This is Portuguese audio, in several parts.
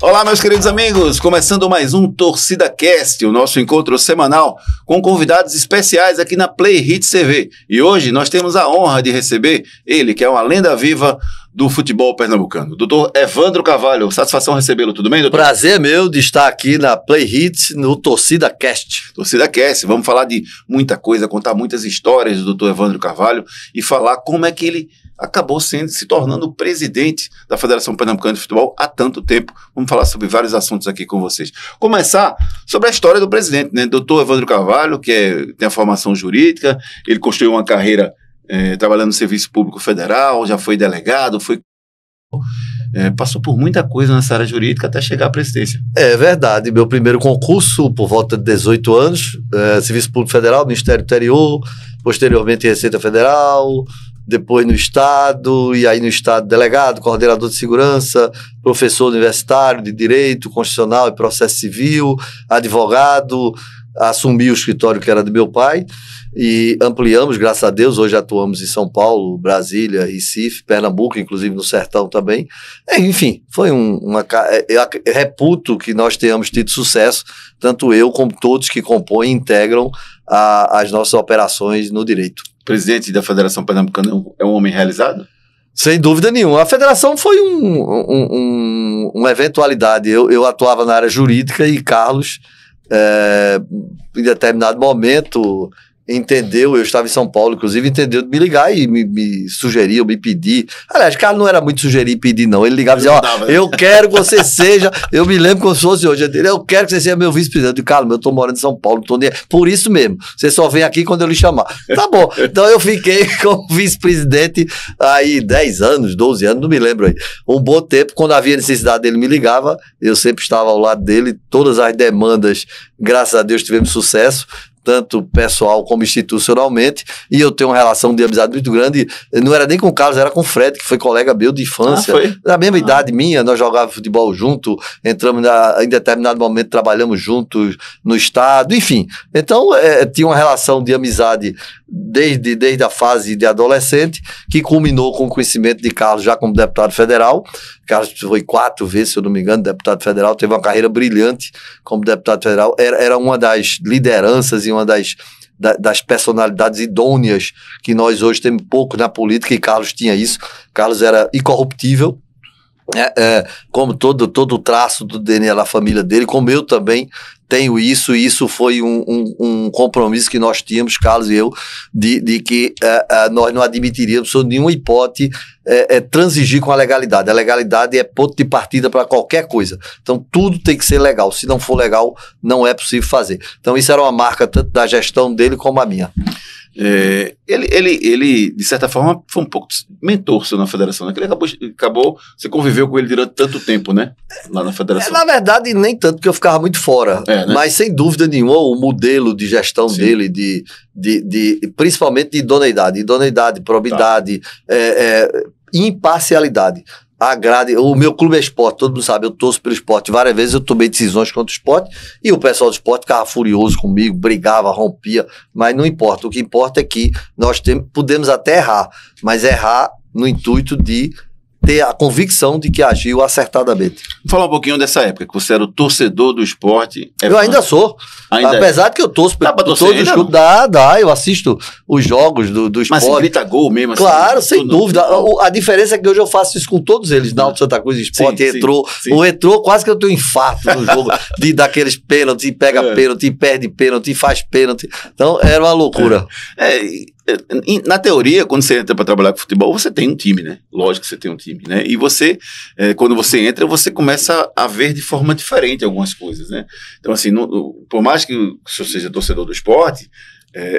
Olá, meus queridos amigos, começando mais um Torcida Cast, o nosso encontro semanal com convidados especiais aqui na Play Hits TV. E hoje nós temos a honra de receber ele, que é uma lenda viva do futebol pernambucano, doutor Evandro Carvalho. Satisfação recebê-lo, tudo bem, doutor? Prazer meu de estar aqui na Play Hits, no Torcida Cast. Torcida Cast, vamos falar de muita coisa, contar muitas histórias do doutor Evandro Carvalho e falar como é que ele acabou se tornando presidente da Federação Pernambucana de Futebol há tanto tempo. Vamos falar sobre vários assuntos aqui com vocês. Começar sobre a história do presidente, né? Doutor Evandro Carvalho, que tem a formação jurídica, ele construiu uma carreira trabalhando no Serviço Público Federal, já foi delegado, passou por muita coisa nessa área jurídica até chegar à presidência. É verdade, meu primeiro concurso por volta de 18 anos, Serviço Público Federal, Ministério do Interior, posteriormente Receita Federal, depois no Estado, e aí no Estado delegado, coordenador de segurança, professor universitário de Direito Constitucional e Processo Civil, advogado, assumi o escritório que era do meu pai e ampliamos, graças a Deus, hoje atuamos em São Paulo, Brasília, Recife, Pernambuco, inclusive no Sertão também. Enfim, foi eu reputo que nós tenhamos tido sucesso, tanto eu como todos que compõem e integram as nossas operações no direito. Presidente da Federação Pernambucana é um homem realizado? Sem dúvida nenhuma. A federação foi uma eventualidade. Eu atuava na área jurídica e Carlos, em determinado momento, entendeu, eu estava em São Paulo, inclusive, entendeu de me ligar e me sugerir, me pedir. Aliás, Carlos não era muito sugerir e pedir, não. Ele ligava e dizia, eu quero que você seja, eu me lembro como se fosse hoje, eu quero que você seja meu vice-presidente. Carlos, eu estou morando em São Paulo, por isso mesmo, você só vem aqui quando eu lhe chamar. Tá bom, então eu fiquei como vice-presidente aí 10 anos, 12 anos, não me lembro aí. Um bom tempo, quando havia necessidade dele me ligava, eu sempre estava ao lado dele, todas as demandas, graças a Deus tivemos sucesso, tanto pessoal como institucionalmente, e eu tenho uma relação de amizade muito grande, não era nem com o Carlos, era com o Fred, que foi colega meu de infância, da mesma idade minha, nós jogávamos futebol junto, entramos em determinado momento, trabalhamos juntos no estado, enfim, então tinha uma relação de amizade desde a fase de adolescente, que culminou com o conhecimento de Carlos já como deputado federal. Carlos foi 4 vezes, se eu não me engano, deputado federal, teve uma carreira brilhante como deputado federal, era uma das lideranças e uma das personalidades idôneas que nós hoje temos pouco na política, e Carlos tinha isso. Carlos era incorruptível, como todo o traço do DNA da família dele, como eu também tenho isso, e isso foi um compromisso que nós tínhamos, Carlos e eu, de que nós não admitiríamos, sob nenhuma hipótese, transigir com a legalidade. A legalidade é ponto de partida para qualquer coisa. Então, tudo tem que ser legal. Se não for legal, não é possível fazer. Então, isso era uma marca tanto da gestão dele como a minha. Ele, de certa forma, foi um pouco mentor seu na federação, né? Que ele acabou, você conviveu com ele durante tanto tempo, né? Lá na federação. Na verdade, nem tanto, porque eu ficava muito fora. Né? Mas, sem dúvida nenhuma, o modelo de gestão dele, principalmente de idoneidade, probidade, imparcialidade. O meu clube é esporte, todo mundo sabe, eu torço pelo esporte. Várias vezes eu tomei decisões contra o esporte e o pessoal do esporte ficava furioso comigo, brigava, rompia, mas não importa. O que importa é que nós podemos até errar, mas errar no intuito de ter a convicção de que agiu acertadamente. Vamos falar um pouquinho dessa época, que você era o torcedor do esporte. Eu ainda sou. Apesar de que eu torço por todos os clubes. Eu assisto os jogos do esporte. Mas você grita gol mesmo assim? Claro, sem dúvida. A diferença é que hoje eu faço isso com todos eles. Náutico, Santa Cruz, Esporte, Retrô. O Retrô quase que eu tenho infarto no jogo, daqueles pênaltis, pega pênalti, perde pênalti, faz pênalti. Então, era uma loucura. Na teoria, quando você entra para trabalhar com futebol, você tem um time, né? Lógico que você tem um time, né? E você, quando você entra, você começa a ver de forma diferente algumas coisas, né? Então, assim, por mais que você seja torcedor do esporte,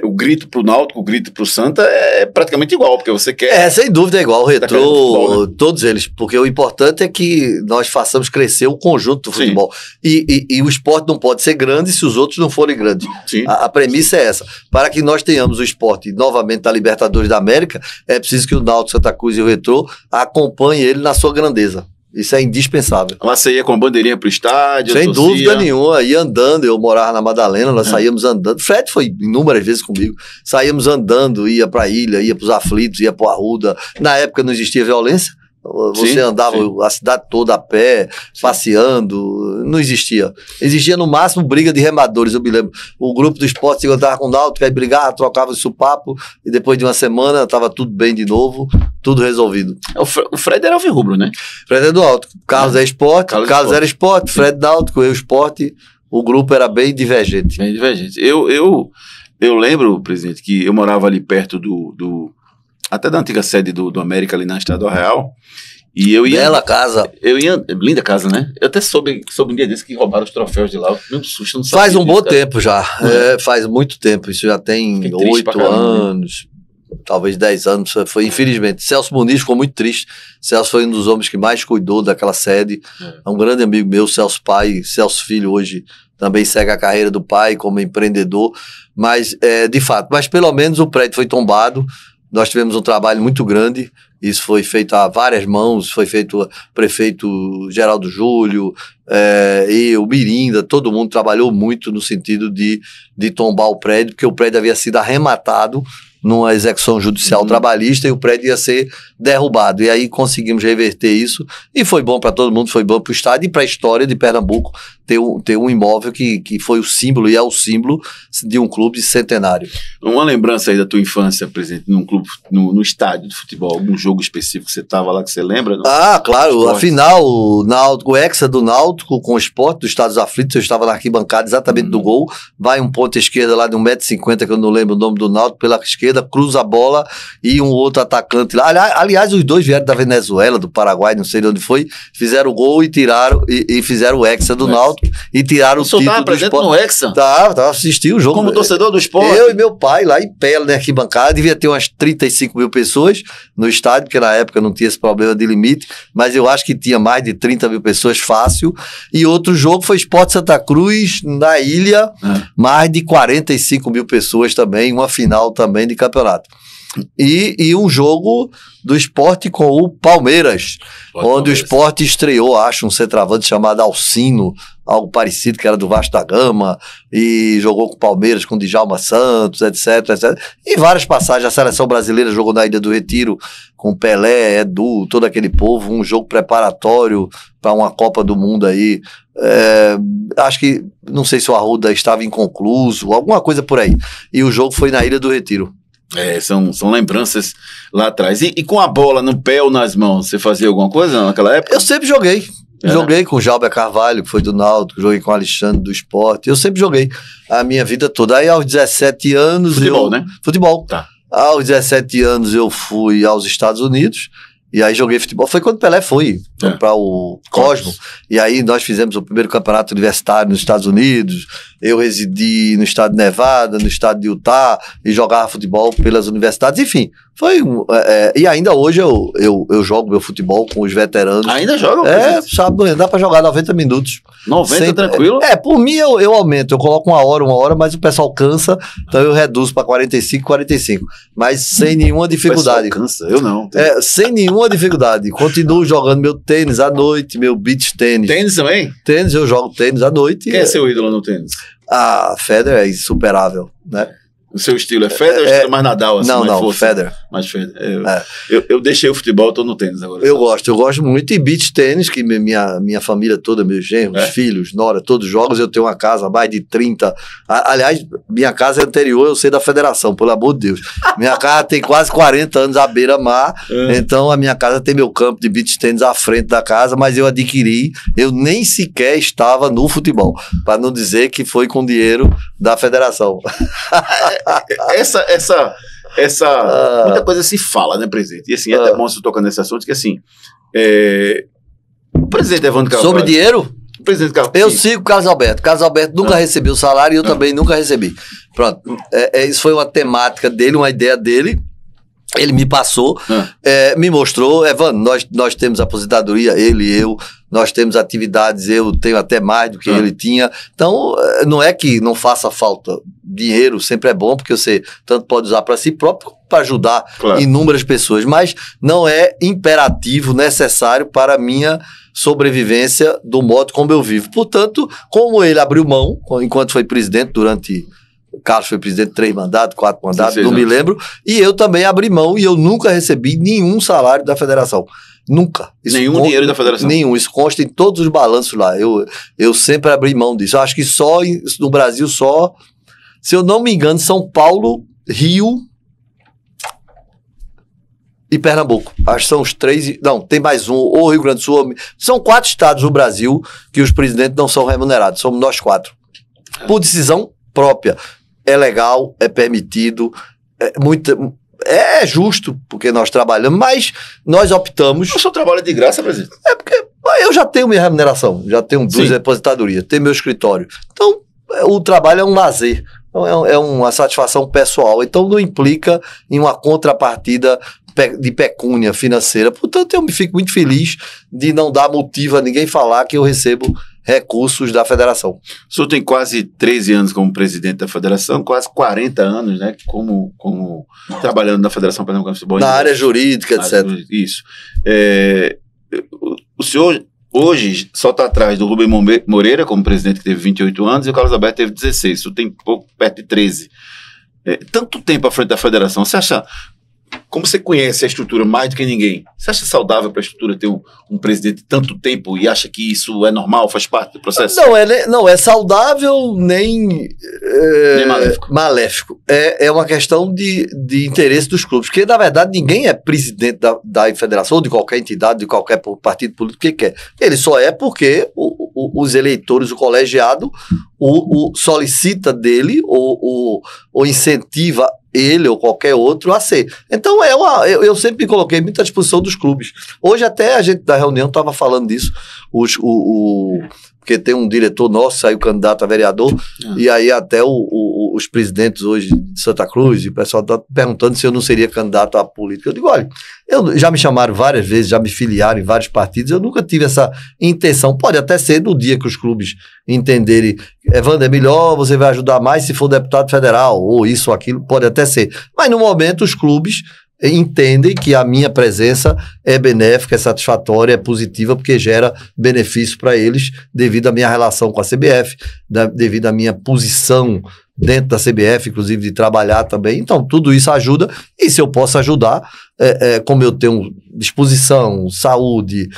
o grito pro Náutico, o grito pro Santa é praticamente igual, porque você quer... sem dúvida é igual, o Retrô, futebol, né? Todos eles, porque o importante é que nós façamos crescer o conjunto do futebol. E o esporte não pode ser grande se os outros não forem grandes. A premissa é essa. Para que nós tenhamos o esporte novamente da Libertadores da América, é preciso que o Náutico, Santa Cruz e o Retrô acompanhem ele na sua grandeza. Isso é indispensável. Mas você ia com a bandeirinha pro estádio? Sem dúvida nenhuma, ia andando, eu morava na Madalena, nós saíamos andando, Fred foi inúmeras vezes comigo, saíamos andando, ia pra ilha, ia pros aflitos, ia pro Arruda, na época não existia violência, Você andava a cidade toda a pé, passeando, não existia. Existia no máximo briga de remadores, eu me lembro. O grupo do esporte se encontrava com o Náutico, aí brigava, trocava esse papo, e depois de uma semana estava tudo bem de novo, tudo resolvido. O Fred era alvirrubro, né? Fred é do Náutico, Carlos é esporte, Carlos era esporte, Fred Náutico, eu esporte, o grupo era bem divergente. Bem divergente. Eu lembro, presidente, que eu morava ali perto até da antiga sede do América, ali na Estrada Real. E eu ia. Bela casa. Linda casa, né? Eu até soube um dia desse que roubaram os troféus de lá. Eu susto, não sabia faz um disso, bom cara. tempo já. Faz muito tempo. Isso já tem 8 anos, talvez 10 anos. Foi, infelizmente. Celso Muniz ficou muito triste. Celso foi um dos homens que mais cuidou daquela sede. É um grande amigo meu, Celso pai, Celso filho hoje. Também segue a carreira do pai como empreendedor. Mas, de fato, pelo menos o prédio foi tombado. Nós tivemos um trabalho muito grande, isso foi feito a várias mãos, foi feito o prefeito Geraldo Júlio, e o Mirinda, todo mundo trabalhou muito no sentido de tombar o prédio, porque o prédio havia sido arrematado numa execução judicial trabalhista e o prédio ia ser derrubado. E aí conseguimos reverter isso e foi bom para todo mundo, foi bom para o estado e para a história de Pernambuco ter um imóvel que foi o símbolo e é o símbolo de um clube centenário. Uma lembrança aí da tua infância, presidente, num clube, no estádio de futebol, algum jogo específico que você estava lá que você lembra? Não? Ah, claro, afinal, o Hexa do Náutico com o Sport dos Estados Aflitos, eu estava na arquibancada exatamente do gol, vai um ponto esquerda lá de 1,50 m, que eu não lembro o nome do Náutico, pela esquerda, cruza a bola e um outro atacante lá. Aliás, os dois vieram da Venezuela, do Paraguai, não sei de onde foi, fizeram o gol e tiraram, e fizeram o Hexa do Náutico e tiraram o título do Sport. Você estava presente no Hexa? Tava assistindo o jogo. Como torcedor do Sport? Eu e meu pai lá em pé, na arquibancada, devia ter umas 35 mil pessoas no estádio, porque na época não tinha esse problema de limite, mas eu acho que tinha mais de 30 mil pessoas fácil. E outro jogo foi Sport Santa Cruz, na ilha, mais de 45 mil pessoas também, uma final também de campeonato. E um jogo do Sport com o Palmeiras, onde o Sport estreou, acho, um centroavante chamado Alcino, algo parecido, que era do Vasco da Gama, e jogou com o Palmeiras, com o Djalma Santos, etc, etc. E várias passagens. A seleção brasileira jogou na Ilha do Retiro com Pelé, Edu, todo aquele povo, um jogo preparatório para uma Copa do Mundo aí. Acho que, não sei se o Arruda estava inconcluso, alguma coisa por aí. E o jogo foi na Ilha do Retiro. São lembranças lá atrás. E com a bola no pé ou nas mãos, você fazia alguma coisa naquela época? Eu sempre joguei. Joguei com o Jalber Carvalho, que foi do Náutico, joguei com o Alexandre do Sport. Eu sempre joguei a minha vida toda. Aí aos 17 anos... Futebol, né? Futebol. Tá. Aos 17 anos eu fui aos Estados Unidos. E aí joguei futebol. Foi quando Pelé foi para o Cosmo. E aí nós fizemos o primeiro campeonato universitário nos Estados Unidos. Eu residi no estado de Nevada, no estado de Utah, e jogava futebol pelas universidades. Enfim, foi e ainda hoje eu jogo meu futebol com os veteranos. Ainda joga? Sabe, dá para jogar 90 minutos. 90 sempre, tranquilo? Por mim eu aumento. Eu coloco uma hora, mas o pessoal cansa, então eu reduzo para 45. Mas sem nenhuma dificuldade. O pessoal cansa, eu não. Sem nenhuma dificuldade. Continuo jogando meu tênis à noite, meu beach tênis. Tênis também? Tênis, eu jogo tênis à noite. Quem é seu ídolo no tênis? Federer é insuperável, né? O seu estilo é Federer ou estilo mais Nadal? Assim, não, Federer. Mais Federer. Eu deixei o futebol, tô no tênis agora. Eu gosto muito. E beach tênis, que minha família toda, meus genros, filhos, nora, todos jogos. Eu tenho uma casa, mais de 30. Aliás, minha casa é anterior, eu sei da federação, pelo amor de Deus. Minha casa tem quase 40 anos à beira-mar, então a minha casa tem meu campo de beach tênis à frente da casa, mas eu adquiri, eu nem sequer estava no futebol, para não dizer que foi com dinheiro da federação. Muita coisa se fala, né, presidente? E assim, é até bom você tocar nesse assunto, que assim, o presidente Evandro Carvalho... Sobre dinheiro? O presidente Carvalho... Eu sigo o Carlos Alberto. Carlos Alberto nunca recebeu salário e eu também nunca recebi. Pronto. Isso foi uma temática dele, uma ideia dele. Ele me passou, me mostrou, Evandro, nós temos aposentadoria, ele e eu, nós temos atividades, eu tenho até mais do que ele tinha, então não é que não faça falta, dinheiro sempre é bom, porque você tanto pode usar para si próprio, para ajudar inúmeras pessoas, mas não é imperativo, necessário para a minha sobrevivência do modo como eu vivo. Portanto, como ele abriu mão, enquanto foi presidente Carlos foi presidente 3 mandatos, 4 mandatos, não me lembro. E eu também abri mão e eu nunca recebi nenhum salário da federação. Nunca. Nenhum dinheiro da federação? Nenhum. Isso consta em todos os balanços lá. Eu sempre abri mão disso. Eu acho que só no Brasil, só, se eu não me engano, São Paulo, Rio e Pernambuco. Acho que são os 3. Não, tem mais um. Ou Rio Grande do Sul. São 4 estados no Brasil que os presidentes não são remunerados. Somos nós 4. Por decisão própria. É legal, é permitido, é justo, porque nós trabalhamos, mas nós optamos... O seu trabalho é de graça, presidente? É porque eu já tenho minha remuneração, já tenho 2 aposentadorias, tenho meu escritório. Então, o trabalho é um lazer, é uma satisfação pessoal. Então, não implica em uma contrapartida de pecúnia financeira. Portanto, eu me fico muito feliz de não dar motivo a ninguém falar que eu recebo recursos da federação. O senhor tem quase 13 anos como presidente da federação, quase 40 anos, né, como trabalhando na Federação Pernambucana de Futebol. Na área jurídica, etc. Isso. O senhor hoje só está atrás do Rubem Moreira, como presidente, que teve 28 anos, e o Carlos Alberto teve 16. Isso tem pouco perto de 13. Tanto tempo à frente da federação, você acha... Como você conhece a estrutura mais do que ninguém, você acha saudável para a estrutura ter um presidente tanto tempo e acha que isso é normal, faz parte do processo? Não é saudável nem maléfico. Maléfico. É uma questão de interesse dos clubes, porque na verdade ninguém é presidente da federação ou de qualquer entidade, de qualquer partido político que quer. Ele só é porque os eleitores, o colegiado, solicita dele ou incentiva ele ou qualquer outro a ser. Então, eu sempre me coloquei muito à disposição dos clubes. Hoje até a gente da reunião estava falando disso, porque tem um diretor nosso, saiu candidato a vereador, e aí até os presidentes hoje de Santa Cruz, e o pessoal está perguntando se eu não seria candidato à política. Eu digo, olha, já me chamaram várias vezes, já me filiaram em vários partidos, eu nunca tive essa intenção. Pode até ser no dia que os clubes entenderem, Evandro, é melhor, você vai ajudar mais se for deputado federal, ou isso ou aquilo, pode até ser. Mas no momento os clubes entendem que a minha presença é benéfica, é satisfatória, é positiva, porque gera benefício para eles devido à minha relação com a CBF, devido à minha posição dentro da CBF, inclusive de trabalhar também. Então, tudo isso ajuda, e se eu posso ajudar, como eu tenho disposição, saúde,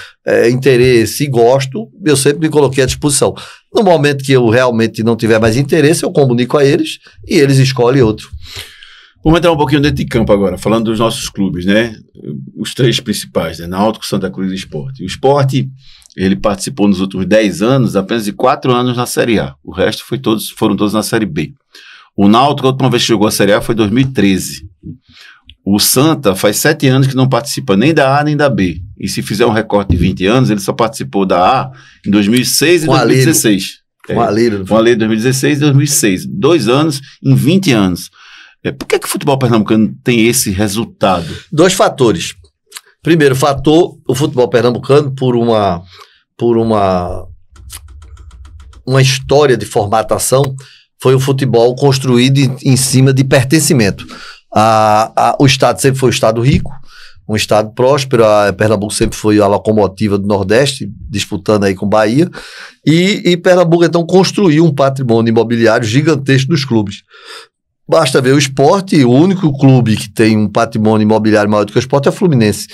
interesse e gosto, eu sempre me coloquei à disposição. No momento que eu realmente não tiver mais interesse, eu comunico a eles e eles escolhem outro. Vamos entrar um pouquinho dentro de campo agora, falando dos nossos clubes, né? Os 3 principais, né? Náutico, Santa Cruz e Sport. O Sport, ele participou nos últimos 10 anos, apenas de 4 anos na Série A. O resto foram todos na Série B. O Náutico, a última vez que jogou a Série A foi em 2013. O Santa faz 7 anos que não participa nem da A nem da B. E se fizer um recorte de 20 anos, ele só participou da A em 2006 e 2016. Com a Lira. Com a Lira 2016 e 2006. 2 anos em 20 anos. Por que o futebol pernambucano tem esse resultado? 2 fatores. Primeiro fator, o futebol pernambucano, por uma história de formatação, foi o futebol construído em cima de pertencimento. O estado sempre foi um estado rico, um estado próspero. Pernambuco sempre foi a locomotiva do Nordeste, disputando aí com Bahia, e Pernambuco então construiu um patrimônio imobiliário gigantesco dos clubes. Basta ver o Sport, o único clube que tem um patrimônio imobiliário maior do que o Sport é o Fluminense.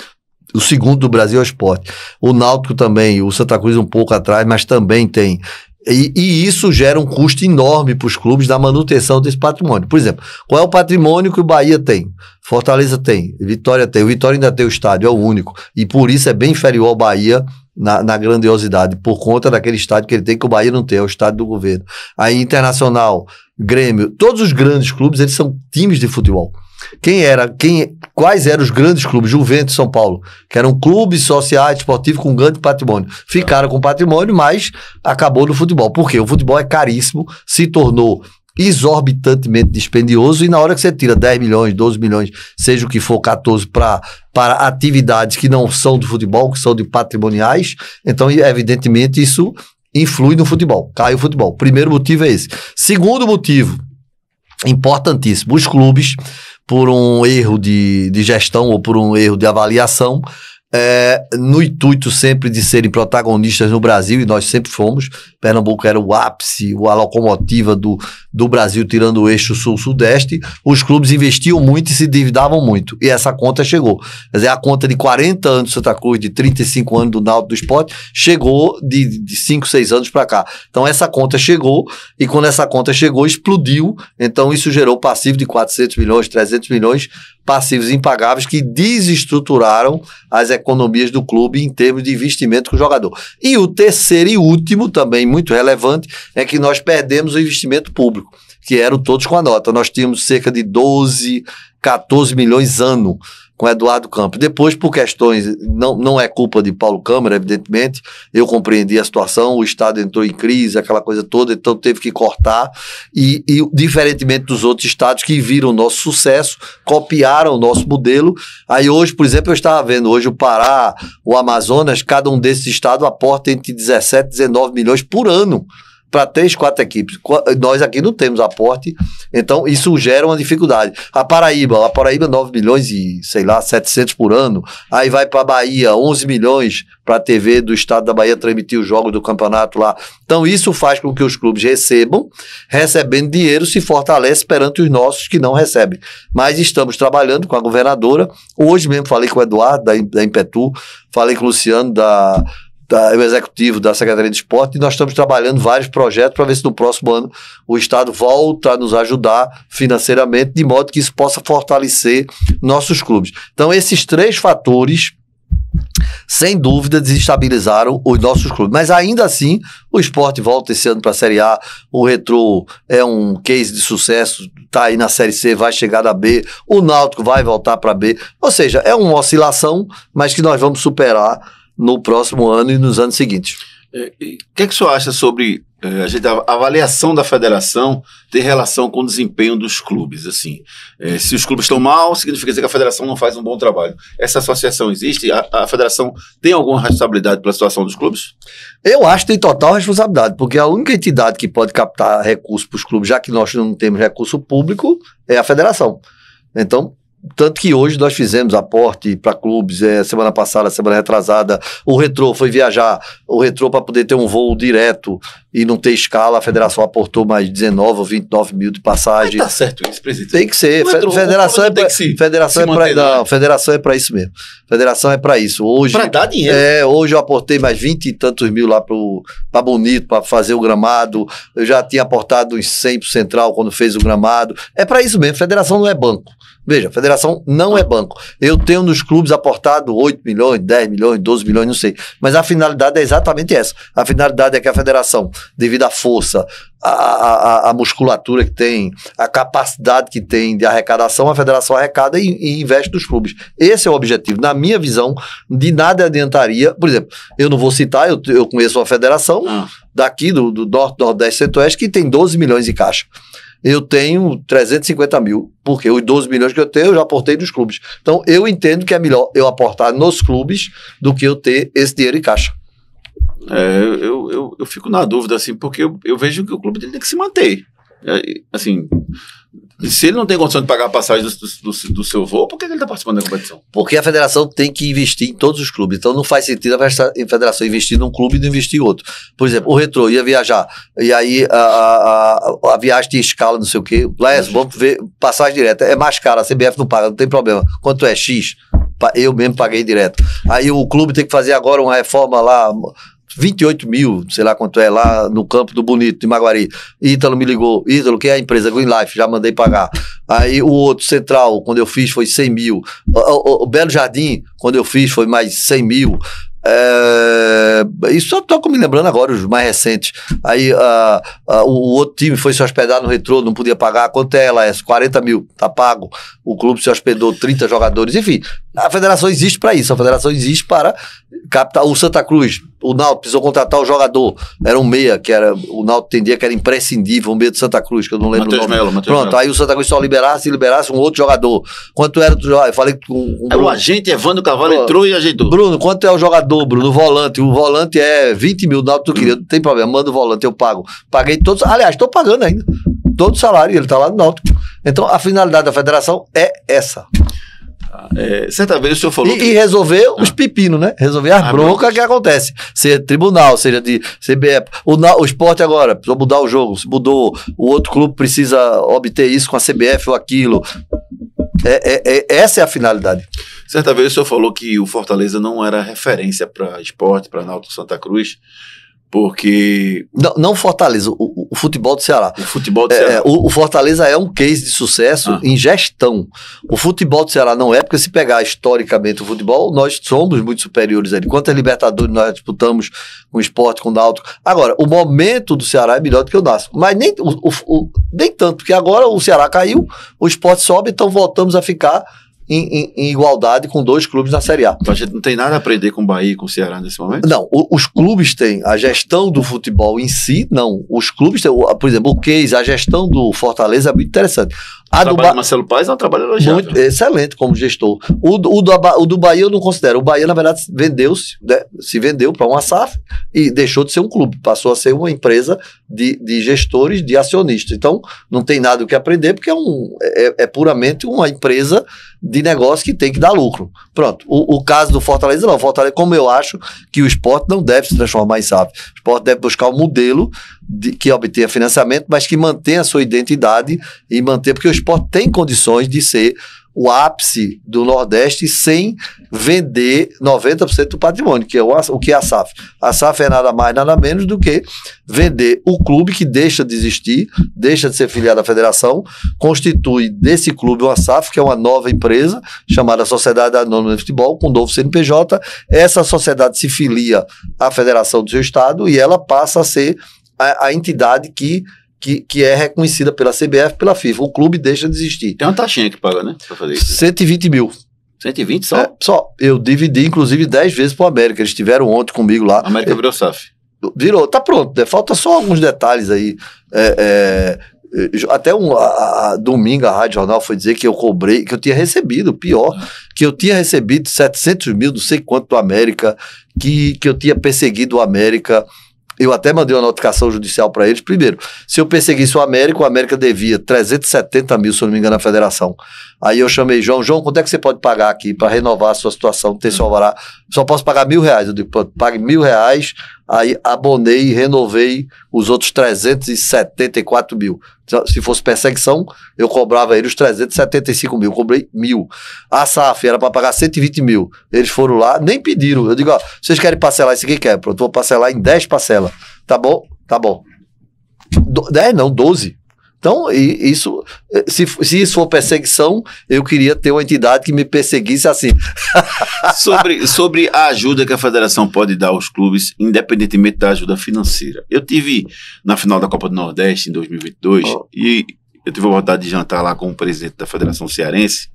O segundo do Brasil é o Sport. O Náutico também, o Santa Cruz um pouco atrás, mas também tem. E isso gera um custo enorme para os clubes da manutenção desse patrimônio. Por exemplo, qual é o patrimônio que o Bahia tem? Fortaleza tem, Vitória tem. O Vitória ainda tem o estádio, é o único. E por isso é bem inferior ao Bahia na grandiosidade, por conta daquele estádio que ele tem, que o Bahia não tem, é o estádio do governo. Aí Internacional, Grêmio, todos os grandes clubes, eles são times de futebol. Quais eram os grandes clubes? Juventus, São Paulo, que eram clubes sociais, esportivos com grande patrimônio. Ficaram com patrimônio, mas acabou no futebol. Por quê? O futebol é caríssimo, se tornou exorbitantemente dispendioso, e na hora que você tira 10 milhões, 12 milhões, seja o que for, 14, para atividades que não são do futebol, que são de patrimoniais, então evidentemente isso influi no futebol, cai o futebol. Primeiro motivo é esse. Segundo motivo, importantíssimo, os clubes, por um erro de gestão ou por um erro de avaliação, no intuito sempre de serem protagonistas no Brasil, e nós sempre fomos. Pernambuco era o ápice, a locomotiva do Brasil, tirando o eixo sul-sudeste. Os clubes investiam muito e se endividavam muito, e essa conta chegou. Quer dizer, a conta de 40 anos do Santa Cruz, de 35 anos do Náutico, do Sport, chegou de 5, 6 anos para cá. Então essa conta chegou, e quando essa conta chegou, explodiu. Então isso gerou passivo de 400 milhões, 300 milhões, passivos impagáveis que desestruturaram as economias do clube em termos de investimento com o jogador. E o terceiro e último, também muito relevante, é que nós perdemos o investimento público, que eram todos com a nota. Nós tínhamos cerca de 12, 14 milhões ano com Eduardo Campos. Depois, por questões, não é culpa de Paulo Câmara, evidentemente, eu compreendi a situação, o Estado entrou em crise, aquela coisa toda, então teve que cortar, e diferentemente dos outros estados que viram o nosso sucesso, copiaram o nosso modelo. Aí hoje, por exemplo, eu estava vendo hoje o Pará, o Amazonas, cada um desses estados aporta entre 17 e 19 milhões por ano para 3, 4 equipes. Nós aqui não temos aporte, então isso gera uma dificuldade. A Paraíba 9 milhões e, 700 por ano. Aí vai para a Bahia, 11 milhões para a TV do estado da Bahia transmitir os jogos do campeonato lá. Então isso faz com que os clubes recebendo dinheiro, se fortalece perante os nossos que não recebem. Mas estamos trabalhando com a governadora. Hoje mesmo falei com o Eduardo, da Impetu, falei com o Luciano, o executivo da Secretaria de Esporte, e nós estamos trabalhando vários projetos para ver se no próximo ano o Estado volta a nos ajudar financeiramente, de modo que isso possa fortalecer nossos clubes. Então esses 3 fatores, sem dúvida, desestabilizaram os nossos clubes. Mas ainda assim, o Sport volta esse ano para a Série A, o Retrô é um case de sucesso, está aí na Série C, vai chegar na B, o Náutico vai voltar para B. Ou seja, é uma oscilação, mas que nós vamos superar no próximo ano e nos anos seguintes. O que é que o senhor acha sobre a avaliação da federação ter relação com o desempenho dos clubes? Assim, se os clubes estão mal, significa dizer que a federação não faz um bom trabalho. Essa associação existe? A federação tem alguma responsabilidade pela situação dos clubes? Eu acho que tem total responsabilidade, porque a única entidade que pode captar recursos para os clubes, já que nós não temos recurso público, é a federação. Então, tanto que hoje nós fizemos aporte para clubes, semana passada, semana retrasada, o Retrô foi viajar, o Retrô para poder ter um voo direto e não ter escala, a federação aportou mais 19 ou 29 mil de passagem. Tá certo isso, presidente. Tem que ser, federação é para isso mesmo. Federação é para isso. Hoje, para dar dinheiro. Hoje eu aportei mais 20 e tantos mil lá para Bonito, para fazer o gramado, eu já tinha aportado uns 100 pro Central quando fez o gramado, é para isso mesmo, federação não é banco. Veja, a federação não é banco. Eu tenho nos clubes aportado 8 milhões, 10 milhões, 12 milhões, não sei. Mas a finalidade é exatamente essa. A finalidade é que a federação, devido à força, a musculatura que tem, a capacidade que tem de arrecadação, a federação arrecada e investe nos clubes. Esse é o objetivo. Na minha visão, de nada adiantaria. Por exemplo, eu não vou citar, eu conheço uma federação daqui do Norte, Nordeste, Centro-Oeste, que tem 12 milhões de caixa. Eu tenho 350 mil, porque os 12 milhões que eu tenho, eu já aportei nos clubes. Então, eu entendo que é melhor eu aportar nos clubes do que eu ter esse dinheiro em caixa. Eu fico na dúvida, assim, porque eu vejo que o clube tem que se manter. Assim, se ele não tem condição de pagar a passagem do seu voo, por que ele está participando da competição? Porque a federação tem que investir em todos os clubes. Então não faz sentido a federação investir num clube e não investir em outro. Por exemplo, o Retrô ia viajar, e aí a viagem tinha escala, não sei o quê. Laércio, vamos ver, passagem direta. É mais cara, a CBF não paga, não tem problema. Quanto é? X? Eu mesmo paguei direto. Aí o clube tem que fazer agora uma reforma lá, 28 mil, sei lá quanto é, lá no campo do Bonito, de Maguari. Ítalo me ligou. Ítalo, que é a empresa Green Life, já mandei pagar. Aí o outro, Central, quando eu fiz, foi 100 mil. O Belo Jardim, quando eu fiz, foi mais 100 mil. Isso só estou me lembrando agora, os mais recentes. Aí o outro time foi se hospedar no Retrô, não podia pagar. Quanto é ela? 40 mil, tá pago. O clube se hospedou 30 jogadores. Enfim, a federação existe para isso. A federação existe para captar. O Santa Cruz, o Náutico precisou contratar o jogador. Era um meia, que era, o Náutico entendia que era imprescindível, um meia do Santa Cruz, que eu não lembro o nome. Pronto, aí o Santa Cruz só liberasse um outro jogador. Quanto era? Eu falei com o agente Evandro Carvalho entrou e ajeitou. Bruno, quanto é o jogador, Bruno? O volante. O volante é 20 mil, Náutico, tu queria, não tem problema, manda o volante, eu pago. Paguei todos, aliás, estou pagando ainda. Todo o salário, ele está lá no Náutico. Então, a finalidade da federação é essa. Certa vez o senhor falou E resolver os pepinos, né? Resolver as broncas que acontecem. Seja tribunal, seja de CBF. O esporte agora, precisou mudar o jogo. Se mudou, o outro clube precisa obter isso com a CBF ou aquilo. Essa é a finalidade. Certa vez o senhor falou que o Fortaleza não era referência para esporte, para Náutico Santa Cruz, porque... Não Fortaleza, o futebol do Ceará. O futebol do Ceará. O Fortaleza é um case de sucesso em gestão. O futebol do Ceará não é, porque se pegar historicamente o futebol, nós somos muito superiores a ele. Quantas Libertadores nós disputamos com o esporte, com o Náutico. Agora, o momento do Ceará é melhor do que o nosso. Mas nem tanto, porque agora o Ceará caiu, o esporte sobe, então voltamos a ficar em igualdade com 2 clubes na Série A. A gente não tem nada a aprender com o Bahia e com o Ceará nesse momento? Não, os clubes têm. A gestão do futebol em si, não. Os clubes têm, por exemplo, o case, a gestão do Fortaleza é muito interessante. O trabalho do Marcelo Paes é um trabalho elogiável. Excelente como gestor. O do Bahia eu não considero. O Bahia, na verdade, se vendeu para uma SAF e deixou de ser um clube. Passou a ser uma empresa de gestores, de acionistas. Então, não tem nada o que aprender, porque é puramente uma empresa de negócio que tem que dar lucro. Pronto. O caso do Fortaleza, não. Fortaleza, como eu acho que o esporte não deve se transformar em SAF. O esporte deve buscar um modelo que obtenha financiamento, mas que mantenha a sua identidade e manter, porque o esporte tem condições de ser o ápice do Nordeste sem vender 90% do patrimônio, que é o que é a SAF. A SAF é nada mais, nada menos do que vender o clube que deixa de existir, deixa de ser filiado à federação, constitui desse clube uma SAF, que é uma nova empresa, chamada Sociedade Anônima de Futebol, com novo CNPJ. Essa sociedade se filia à federação do seu estado e ela passa a ser a entidade que é reconhecida pela CBF e pela FIFA. O clube deixa de existir. Tem uma taxinha que paga, né? Pra fazer isso. 120 mil. 120 só? Só. Eu dividi, inclusive, 10 vezes pro América. Eles estiveram ontem comigo lá. A América virou SAF. Virou, tá pronto. Falta só alguns detalhes aí. Até domingo a Rádio Jornal foi dizer que eu cobrei, que eu tinha recebido, pior, que eu tinha recebido 700 mil, não sei quanto do América, que eu tinha perseguido o América. Eu até mandei uma notificação judicial para eles. Primeiro, se eu perseguisse o América devia 370 mil, se eu não me engano, na federação. Aí eu chamei João, quanto é que você pode pagar aqui para renovar a sua situação, ter seu alvará? Só posso pagar R$1.000. Eu digo, pague R$1.000, aí abonei e renovei os outros 374 mil. Se fosse perseguição, eu cobrava ele os 375 mil, eu cobrei 1.000. A SAF era para pagar 120 mil. Eles foram lá, nem pediram. Eu digo, ó, vocês querem parcelar isso aqui? Quer? Pronto, vou parcelar em 10 parcelas. Tá bom? Tá bom. 10 não, 12. Então, isso, se isso for perseguição, eu queria ter uma entidade que me perseguisse assim. Sobre a ajuda que a federação pode dar aos clubes, independentemente da ajuda financeira. Eu tive na final da Copa do Nordeste, em 2022, e eu tive a oportunidade de jantar lá com o presidente da Federação Cearense,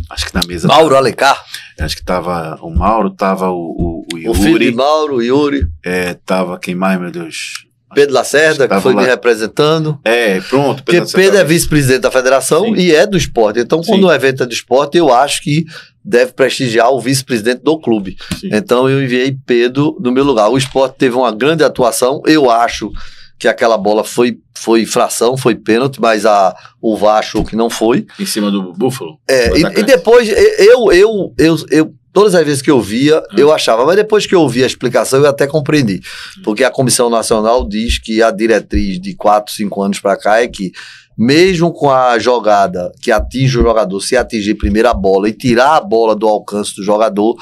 acho que na mesa... Mauro Alencar? Acho que estava o Mauro, estava o Yuri. O filho de Mauro, o Yuri. Tava quem mais, meu Deus... Pedro Lacerda, que foi me representando. Pronto. Porque Pedro é vice-presidente da federação. Sim. E é do esporte. Então, quando o evento é do esporte, eu acho que deve prestigiar o vice-presidente do clube. Sim. Então, eu enviei Pedro no meu lugar. O esporte teve uma grande atuação. Eu acho que aquela bola foi fração, foi pênalti, mas o VAR achou que não foi. Em cima do Búfalo? E depois, todas as vezes que eu via, eu achava, mas depois que eu ouvi a explicação, eu até compreendi. Porque a Comissão Nacional diz que a diretriz de 4, 5 anos para cá é que, mesmo com a jogada que atinge o jogador, se atingir primeiro a bola e tirar a bola do alcance do jogador,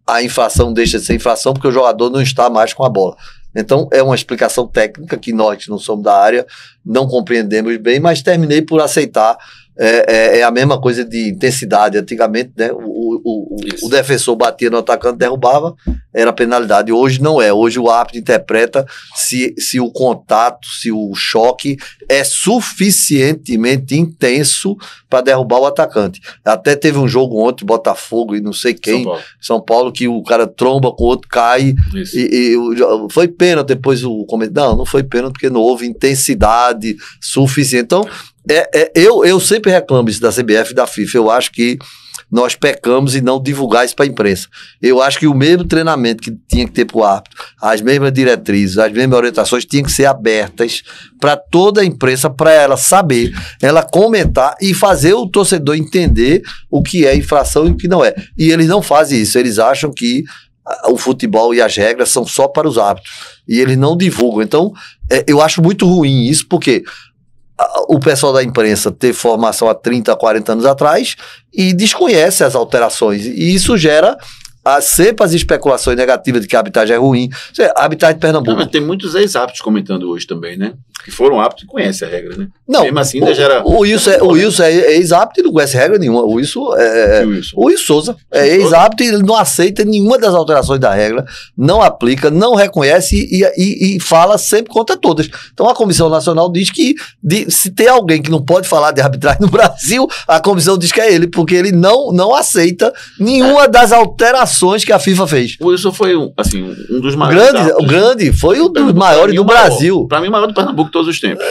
a infração deixa de ser infração porque o jogador não está mais com a bola. Então, é uma explicação técnica que nós, que não somos da área, não compreendemos bem, mas terminei por aceitar. É a mesma coisa de intensidade. Antigamente, né, o defensor batia no atacante, derrubava, era penalidade. Hoje não é. Hoje o árbitro interpreta se o contato, se o choque é suficientemente intenso para derrubar o atacante. Até teve um jogo ontem, Botafogo e não sei quem, São Paulo, que o cara tromba com o outro, cai e foi pênalti. Depois o comentário, não foi pênalti porque não houve intensidade suficiente. Então, eu sempre reclamo isso da CBF e da FIFA. Eu acho que nós pecamos em não divulgar isso para a imprensa. Eu acho que o mesmo treinamento que tinha que ter para o árbitro, as mesmas diretrizes, as mesmas orientações tinham que ser abertas para toda a imprensa, para ela saber, ela comentar e fazer o torcedor entender o que é infração e o que não é. E eles não fazem isso, eles acham que o futebol e as regras são só para os árbitros. E eles não divulgam. Então, eu acho muito ruim isso, porque o pessoal da imprensa teve formação há 30, 40 anos atrás e desconhece as alterações. E isso gera sempre as especulações negativas de que a arbitragem é ruim. A arbitragem de Pernambuco... Não, mas tem muitos ex-árbitros comentando hoje também, né? Que foram árbitros e conhecem a regra, né? Não, mesmo assim ainda gera... O Wilson é ex-árbitro e não conhece regra nenhuma. O Wilson Souza é ex-árbitro e ele não aceita nenhuma das alterações da regra, não aplica, não reconhece e fala sempre contra todas. Então a Comissão Nacional diz que se tem alguém que não pode falar de arbitragem no Brasil, a comissão diz que é ele, porque ele não aceita nenhuma das alterações que a FIFA fez. O Wilson foi um dos maiores. Grande, foi um dos maiores do Brasil. Para mim, o maior do Pernambuco todos os tempos.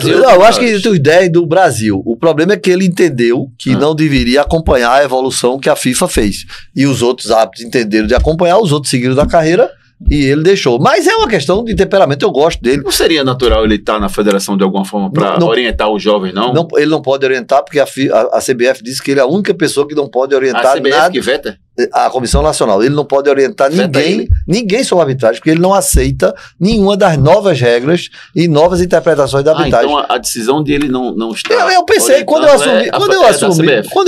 Eu acho que entre os 10 do Brasil. O problema é que ele entendeu que não deveria acompanhar a evolução que a FIFA fez. E os outros árbitros entenderam de acompanhar, os outros seguiram da carreira e ele deixou. Mas é uma questão de temperamento, eu gosto dele. Não seria natural ele estar na federação de alguma forma para orientar os jovens, não? Ele não pode orientar porque a CBF disse que ele é a única pessoa que não pode orientar a CBF nada. Que veta? A Comissão Nacional, ele não pode orientar ninguém sobre a arbitragem, porque ele não aceita nenhuma das novas regras e novas interpretações da arbitragem. Então a decisão dele não está... Eu pensei, quando eu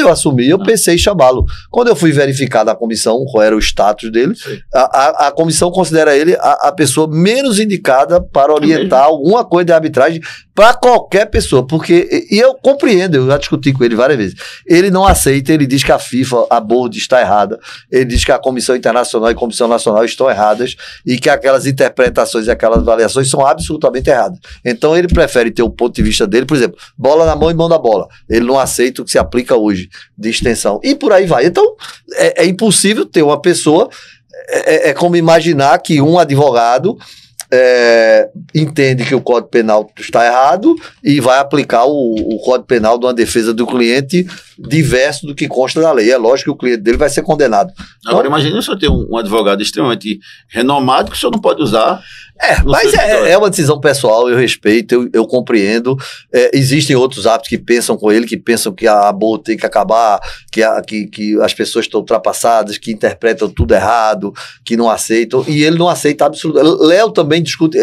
assumi, eu pensei em chamá-lo. Quando eu fui verificar na comissão qual era o status dele, a comissão considera ele a pessoa menos indicada para orientar alguma coisa de arbitragem para qualquer pessoa, porque, e eu compreendo, eu já discuti com ele várias vezes, ele não aceita, ele diz que a FIFA, a board está errada, ele diz que a Comissão Internacional e a Comissão Nacional estão erradas e que aquelas interpretações e aquelas avaliações são absolutamente erradas. Então ele prefere ter o ponto de vista dele, por exemplo, bola na mão e mão da bola. Ele não aceita o que se aplica hoje de extensão. E por aí vai. Então é impossível ter uma pessoa, é como imaginar que um advogado entende que o Código Penal está errado e vai aplicar o Código Penal de uma defesa do cliente diverso do que consta da lei. É lógico que o cliente dele vai ser condenado. Agora, imagine o senhor ter um advogado extremamente renomado que o senhor não pode usar. Mas é uma decisão pessoal, eu respeito, eu compreendo. Existem outros árbitros que pensam com ele, que pensam que a boa tem que acabar, que as pessoas estão ultrapassadas, que interpretam tudo errado, que não aceitam, e ele não aceita absolutamente. Léo também discute.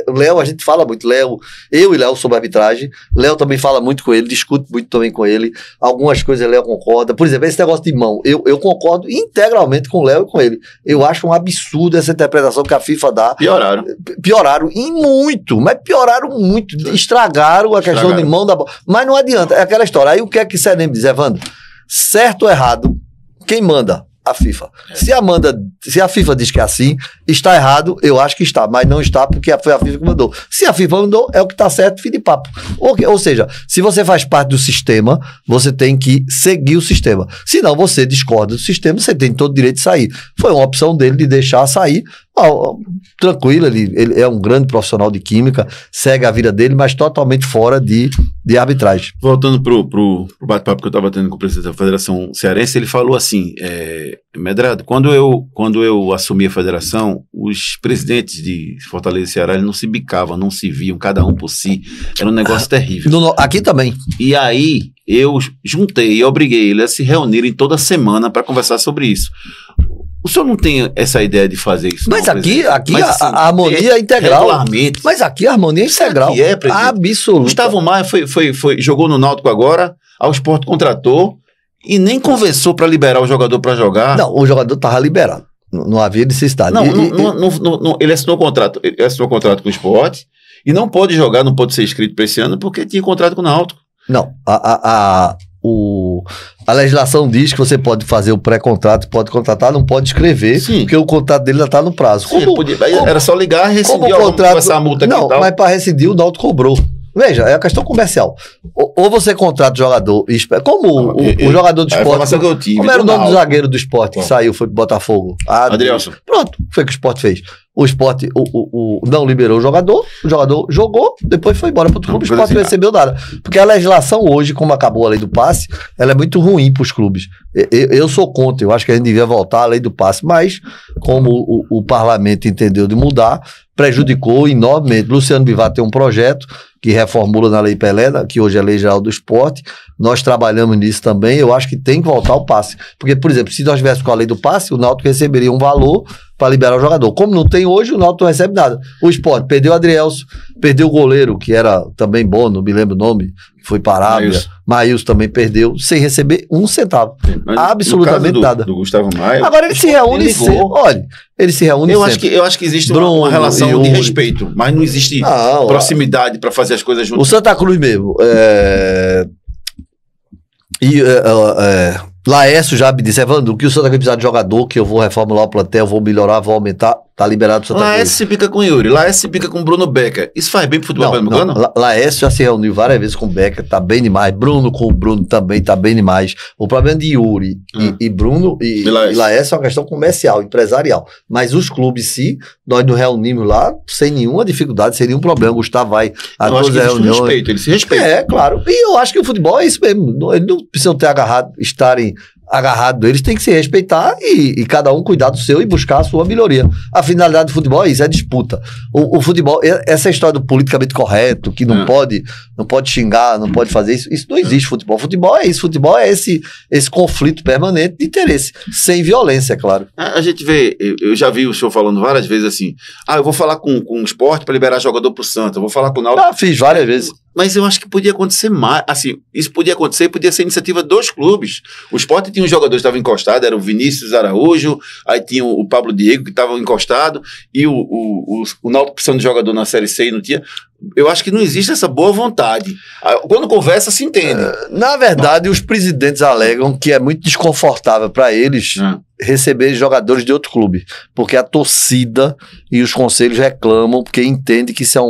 Léo, a gente fala muito, eu e Léo sobre arbitragem. Léo também fala muito com ele, discute muito também com ele. Algumas coisas Léo concorda. Por exemplo, esse negócio de mão, eu concordo integralmente com o Léo e com ele. Eu acho um absurdo essa interpretação que a FIFA dá. Pioraram e muito, mas pioraram muito. Estragaram a questão de mão da bola. Mas não adianta, é aquela história. Aí o que é que o CNM diz, Evandro? Certo ou errado, quem manda? A FIFA. Se a FIFA diz que é assim, está errado, eu acho que está, mas não está porque foi a FIFA que mandou. Se a FIFA mandou, é o que está certo, fim de papo. Ou seja, se você faz parte do sistema, você tem que seguir o sistema. Se não, você discorda do sistema, você tem todo o direito de sair. Foi uma opção dele de deixar sair. Tranquilo, ele é um grande profissional de química, segue a vida dele, mas totalmente fora de arbitragem. Voltando pro bate-papo que eu estava tendo com o presidente da Federação Cearense, ele falou assim, Medrado, quando eu assumi a federação, os presidentes de Fortaleza e Ceará, eles não se bicavam, não se viam, cada um por si, era um negócio terrível. Aqui também. E aí, eu juntei e obriguei eles a se reunirem toda semana para conversar sobre isso. O senhor não tem essa ideia de fazer isso? Mas aqui a harmonia é integral. Regularmente. Mas aqui a harmonia é integral. Absoluta. Gustavo Maia jogou no Náutico agora, ao Sport contratou e nem conversou para liberar o jogador para jogar. Não, o jogador estava liberado. Não havia necessidade. Ele assinou contrato com o Sport e não pode jogar, não pode ser inscrito para esse ano porque tinha contrato com o Náutico. Não, a legislação diz que você pode fazer o pré-contrato, pode contratar, não pode escrever, porque o contrato dele já está no prazo. Era só ligar, rescindir essa multa aqui e tal. Mas para rescindir o Náutico cobrou. Veja, é a questão comercial. Ou você contrata o jogador, como o jogador do esporte, como era o nome do zagueiro do esporte que saiu, foi pro Botafogo? Adrielson. Pronto, foi o que o esporte fez. O Sport não liberou o jogador jogou, depois foi embora para outro clube, o Sport não recebeu nada. Porque a legislação hoje, como acabou a lei do passe, ela é muito ruim para os clubes. Eu sou contra, eu acho que a gente devia voltar à lei do passe, mas como o parlamento entendeu de mudar, prejudicou enormemente. Luciano Bivar tem um projeto que reformula na Lei Pelé, que hoje é a Lei Geral do Esporte. Nós trabalhamos nisso também. Eu acho que tem que voltar ao passe. Porque, por exemplo, se nós tivéssemos com a Lei do Passe, o Náutico receberia um valor para liberar o jogador. Como não tem hoje, o Náutico não recebe nada. O Sport perdeu o Adrielso, perdeu o goleiro, que era também bom, não me lembro o nome, foi para a Arábia. Maílson também perdeu, sem receber um centavo. Absolutamente nada. Do Gustavo Maia. Agora ele se reúne sempre. Olha, ele se reúne sempre. Eu acho que existe uma relação de respeito, mas não existe proximidade para fazer as coisas juntos. O Santa Cruz mesmo. Laércio já me disse, Evandro, que o Santa Cruz precisa de jogador, que eu vou reformular o plantel, vou melhorar, vou aumentar, tá liberado o Santa Cruz. Laércio se pica com o Yuri, Laércio se pica com o Bruno Becker. Isso faz bem pro futebol pernambucano? Laércio já se reuniu várias vezes com o Becker, tá bem demais. Bruno com o Bruno também tá bem demais. O problema de Yuri e Bruno e Laércio é uma questão comercial, empresarial. Mas os clubes, nós nos reunimos lá sem nenhuma dificuldade, sem nenhum problema. O Gustavo vai a todas as reuniões. Respeito, ele se respeita. É, claro. E eu acho que o futebol é isso mesmo. Eles não precisam ter estarem agarrado deles, tem que se respeitar e cada um cuidar do seu e buscar a sua melhoria. A finalidade do futebol é isso, é disputa. O futebol, essa história do politicamente correto, que não pode xingar, não pode fazer isso não existe. Futebol é isso, futebol é esse conflito permanente de interesse, sem violência, é claro. A gente vê, eu já vi o senhor falando várias vezes assim, eu vou falar com o Sport para liberar jogador pro Santa, eu vou falar com o Náutico. Fiz várias vezes. Mas eu acho que podia acontecer mais, assim, isso podia acontecer e podia ser iniciativa dos clubes. O Sport tinha um jogador que estava encostado, era o Vinícius Araújo, aí tinha o Pablo Diego que estava encostado, e o Náutico precisando de jogador na Série C e não tinha. Eu acho que não existe essa boa vontade. Quando conversa, se entende. Na verdade, os presidentes alegam que é muito desconfortável para eles receber jogadores de outro clube, porque a torcida e os conselhos reclamam, porque entendem que isso é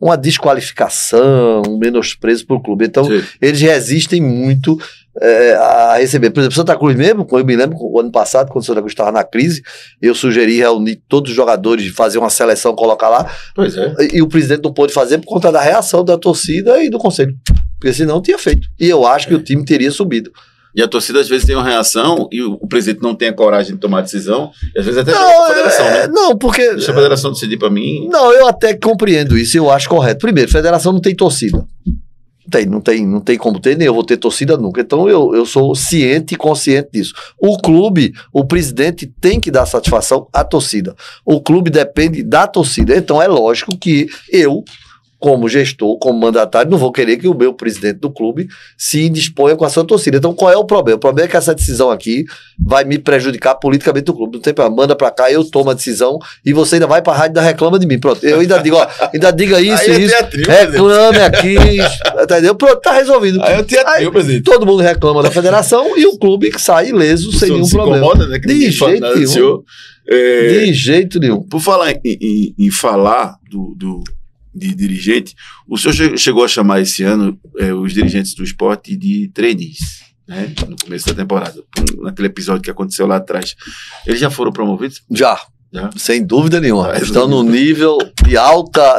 uma desqualificação, um menosprezo para o clube. Então, eles resistem muito a receber. Por exemplo, Santa Cruz mesmo, eu me lembro, o ano passado, quando o Santa Cruz estava na crise, eu sugeri reunir todos os jogadores, fazer uma seleção, colocar lá. Pois é. E o presidente não pôde fazer por conta da reação da torcida e do conselho. Porque senão tinha feito. E eu acho que o time teria subido. E a torcida às vezes tem uma reação e o presidente não tem a coragem de tomar a decisão, e às vezes até a federação, né? Não, porque... Deixa a federação decidir pra mim. Não, eu até compreendo isso, eu acho correto. Primeiro, a federação não tem torcida. Não tem como ter, nem eu vou ter torcida nunca. Então eu sou ciente e consciente disso. O clube, o presidente tem que dar satisfação à torcida. O clube depende da torcida. Então é lógico que eu, como gestor, como mandatário, não vou querer que o meu presidente do clube se indisponha com a sua torcida. Então, qual é o problema? O problema é que essa decisão aqui vai me prejudicar politicamente do clube. Não tem problema, manda pra cá, eu tomo a decisão e você ainda vai pra rádio e ainda reclama de mim. Pronto, eu ainda digo, ainda diga isso, reclame aqui, entendeu? Pronto, tá resolvido. Aí eu teatrinho, presidente. Todo mundo reclama da federação e o clube que sai ileso sem nenhum problema. Incomoda, né? De jeito nenhum. Por falar em falar de dirigente, o senhor chegou a chamar esse ano os dirigentes do esporte de trainees, né, no começo da temporada, naquele episódio que aconteceu lá atrás. Eles já foram promovidos? Já. Sem dúvida nenhuma. Estão no nível de alta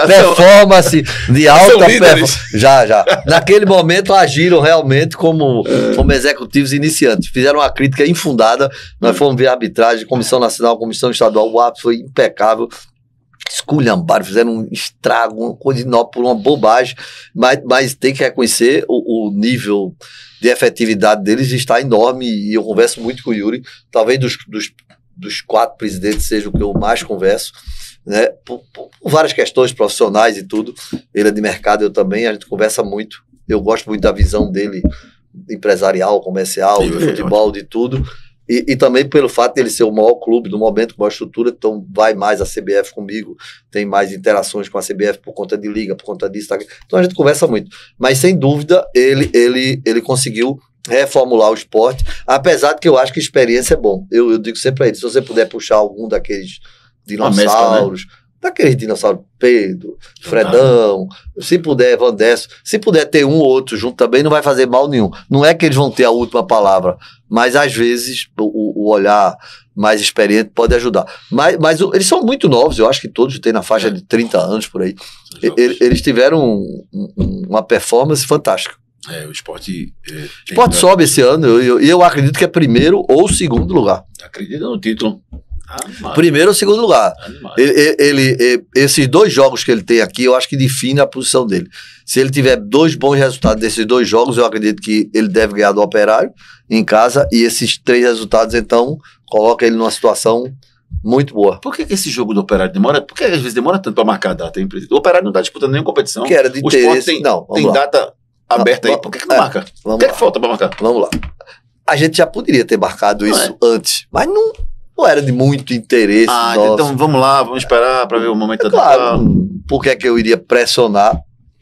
performance, Já. Naquele momento agiram realmente como executivos iniciantes. Fizeram uma crítica infundada. Nós fomos ver a arbitragem, comissão nacional, comissão estadual, o árbitro foi impecável. Esculhambaram, fizeram um estrago, uma coisa por uma bobagem, mas tem que reconhecer o nível de efetividade deles está enorme, e eu converso muito com o Yuri, talvez dos 4 presidentes seja o que eu mais converso, né, por várias questões profissionais e tudo. Ele é de mercado, eu também, a gente conversa muito, eu gosto muito da visão dele empresarial, comercial, de futebol, de tudo. E também pelo fato de ele ser o maior clube do momento, com a estrutura, então vai mais a CBF comigo, tem mais interações com a CBF por conta de liga, por conta disso. Tá? Então a gente conversa muito. Mas sem dúvida ele conseguiu reformular o esporte, apesar de que eu acho que a experiência é bom. Eu digo sempre a ele, se você puder puxar algum daqueles dinossauros, daqueles dinossauros, Pedro, Fredão, se puder, Vandesso, se puder ter um ou outro junto também, não vai fazer mal nenhum. Não é que eles vão ter a última palavra, mas às vezes o olhar mais experiente pode ajudar. Mas eles são muito novos, eu acho que todos têm na faixa de 30 anos por aí. Eles tiveram uma performance fantástica. O Sport... O Sport sobe esse ano e eu acredito que é primeiro ou segundo lugar. Acredita no título. Primeiro ou segundo lugar. Esses 2 jogos que ele tem aqui, eu acho que define a posição dele. Se ele tiver 2 bons resultados desses 2 jogos, eu acredito que ele deve ganhar do Operário em casa, e esses 3 resultados, então, coloca ele numa situação muito boa. Por que esse jogo do Operário demora? Porque às vezes demora tanto para marcar a data, hein, presidente? O Operário não está disputando nenhuma competição. Que era de o Sport tem data aberta aí. Por que não marca? O que é que falta para marcar? Vamos lá. A gente já poderia ter marcado isso antes, mas não era de muito interesse. Nosso. Então vamos lá, vamos esperar para ver o momento da claro, por que é que eu iria pressionar?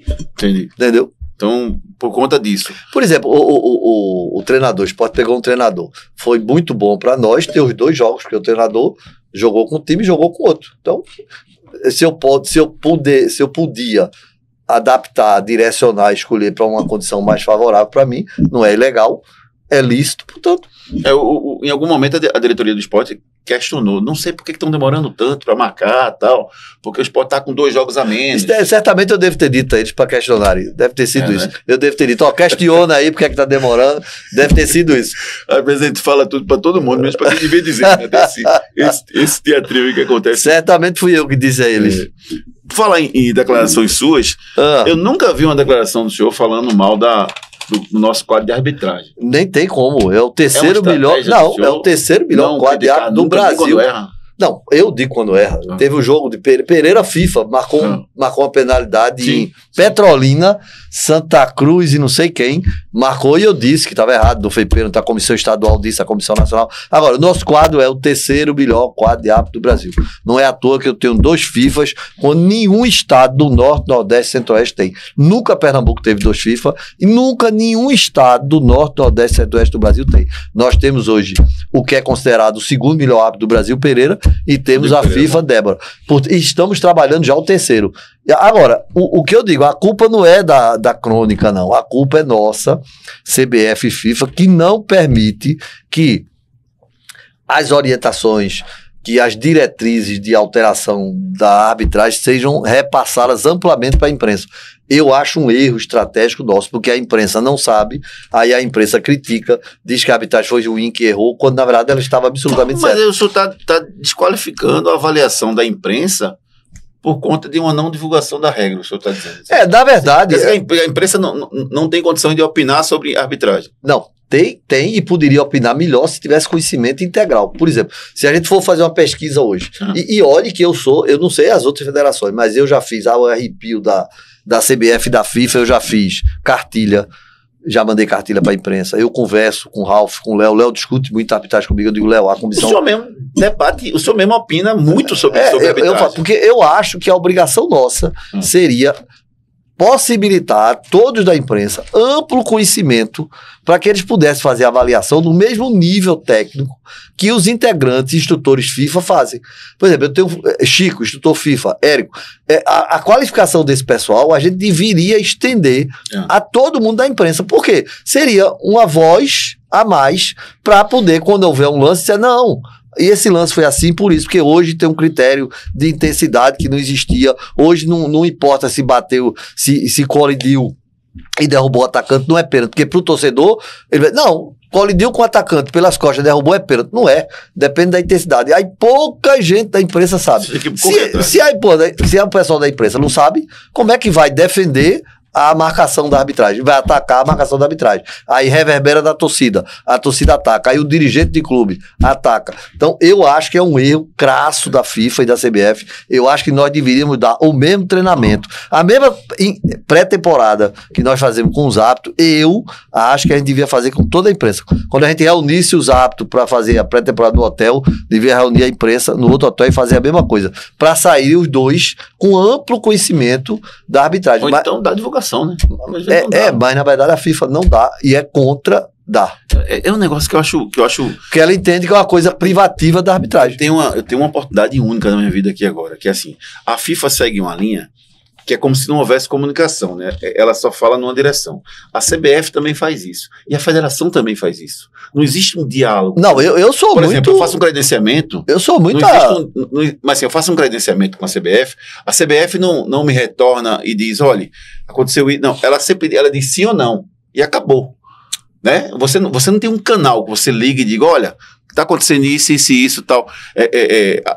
Entendi. Entendeu? Então, por conta disso. Por exemplo, o treinador, o Sport pegou um treinador. Foi muito bom para nós ter os 2 jogos, porque o treinador jogou com um time e jogou com outro. Então, se eu podia adaptar, direcionar, escolher para uma condição mais favorável para mim, não é ilegal, é lícito, portanto. Em algum momento a diretoria do Sport questionou, não sei por que estão demorando tanto para marcar e tal, porque o Sport está com 2 jogos a menos. Certamente eu devo ter dito a eles para questionarem, deve ter sido isso. Né? Eu devo ter dito, questiona aí porque é que está demorando, deve ter sido isso. Às vezes a gente fala tudo para todo mundo, mesmo para quem devia dizer, né? Esse teatrinho que acontece. Certamente fui eu que disse a eles. Falar em declarações suas, eu nunca vi uma declaração do senhor falando mal do nosso quadro de arbitragem. Nem tem como. É o terceiro melhor. Não, é o terceiro melhor quadro de árbitro do Brasil. Não, eu digo quando erra. Teve o jogo de Pereira FIFA, marcou uma penalidade em Petrolina, Santa Cruz e não sei quem, marcou e eu disse que estava errado, do FEPERO, a Comissão Estadual disse, a Comissão Nacional. Agora, o nosso quadro é o terceiro melhor quadro de árbitro do Brasil. Não é à toa que eu tenho 2 FIFAs, quando nenhum estado do Norte, Nordeste e Centro-Oeste tem. Nunca Pernambuco teve 2 FIFA e nunca nenhum estado do Norte, Nordeste e Centro-Oeste do Brasil tem. Nós temos hoje o que é considerado o segundo melhor árbitro do Brasil, Pereira, e temos a FIFA, Débora. E estamos trabalhando já o terceiro. Agora, o que eu digo, a culpa não é da crônica, não. A culpa é nossa, CBF e FIFA, que não permite que as orientações, que as diretrizes de alteração da arbitragem sejam repassadas amplamente para a imprensa. Eu acho um erro estratégico nosso, porque a imprensa não sabe, aí a imprensa critica, diz que a arbitragem foi ruim, que errou, quando na verdade ela estava absolutamente certa. Mas o senhor está desqualificando a avaliação da imprensa por conta de uma não divulgação da regra, o senhor está dizendo. Na verdade... A imprensa não tem condição de opinar sobre arbitragem. Não. Tem e poderia opinar melhor se tivesse conhecimento integral. Por exemplo, se a gente for fazer uma pesquisa hoje, e olhe que eu não sei as outras federações, mas eu já fiz a RPIO da CBF e da FIFA, eu já fiz cartilha, já mandei cartilha para a imprensa, eu converso com o Ralf, com o Léo discute muito arbitragem comigo, eu digo, Léo, a comissão... O senhor mesmo debate, o senhor mesmo opina muito sobre arbitragem. Porque eu acho que a obrigação nossa seria possibilitar a todos da imprensa amplo conhecimento para que eles pudessem fazer a avaliação no mesmo nível técnico que os integrantes e instrutores FIFA fazem. Por exemplo, eu tenho Chico, instrutor FIFA, Érico. A qualificação desse pessoal a gente deveria estender a todo mundo da imprensa. Por quê? Seria uma voz a mais para poder, quando houver um lance, dizer, não... E esse lance foi assim por isso, porque hoje tem um critério de intensidade que não existia. Hoje não importa se bateu, se colidiu e derrubou o atacante, não é pênalti. Porque pro torcedor, ele vai, não, colidiu com o atacante pelas costas, derrubou, é pênalti. Não é, depende da intensidade. Aí pouca gente da imprensa sabe. Se o pessoal da imprensa não sabe, como é que vai defender a marcação da arbitragem, vai atacar a marcação da arbitragem, aí reverbera da torcida, a torcida ataca, aí o dirigente de clube ataca. Então eu acho que é um erro crasso da FIFA e da CBF, eu acho que nós deveríamos dar o mesmo treinamento, a mesma pré-temporada que nós fazemos com os árbitros, eu acho que a gente devia fazer com toda a imprensa. Quando a gente reunisse os árbitros para fazer a pré-temporada no hotel, devia reunir a imprensa no outro hotel e fazer a mesma coisa, para sair os dois com amplo conhecimento da arbitragem. Ou então da divulgação. Né? Mas na verdade a FIFA não dá e é contra dar. É um negócio que eu acho que ela entende que é uma coisa privativa da arbitragem. Eu tenho uma oportunidade única na minha vida aqui agora, que é assim, a FIFA segue uma linha que é como se não houvesse comunicação, né? Ela só fala numa direção. A CBF também faz isso. E a Federação também faz isso. Não existe um diálogo. Não, eu sou Por muito... exemplo, eu faço um credenciamento... Eu sou muito... Mas assim, eu faço um credenciamento com a CBF não me retorna e diz, olha, aconteceu isso. Não, ela diz sim ou não. E acabou. Né? Você não tem um canal que você liga e diga, olha, está acontecendo isso, tal.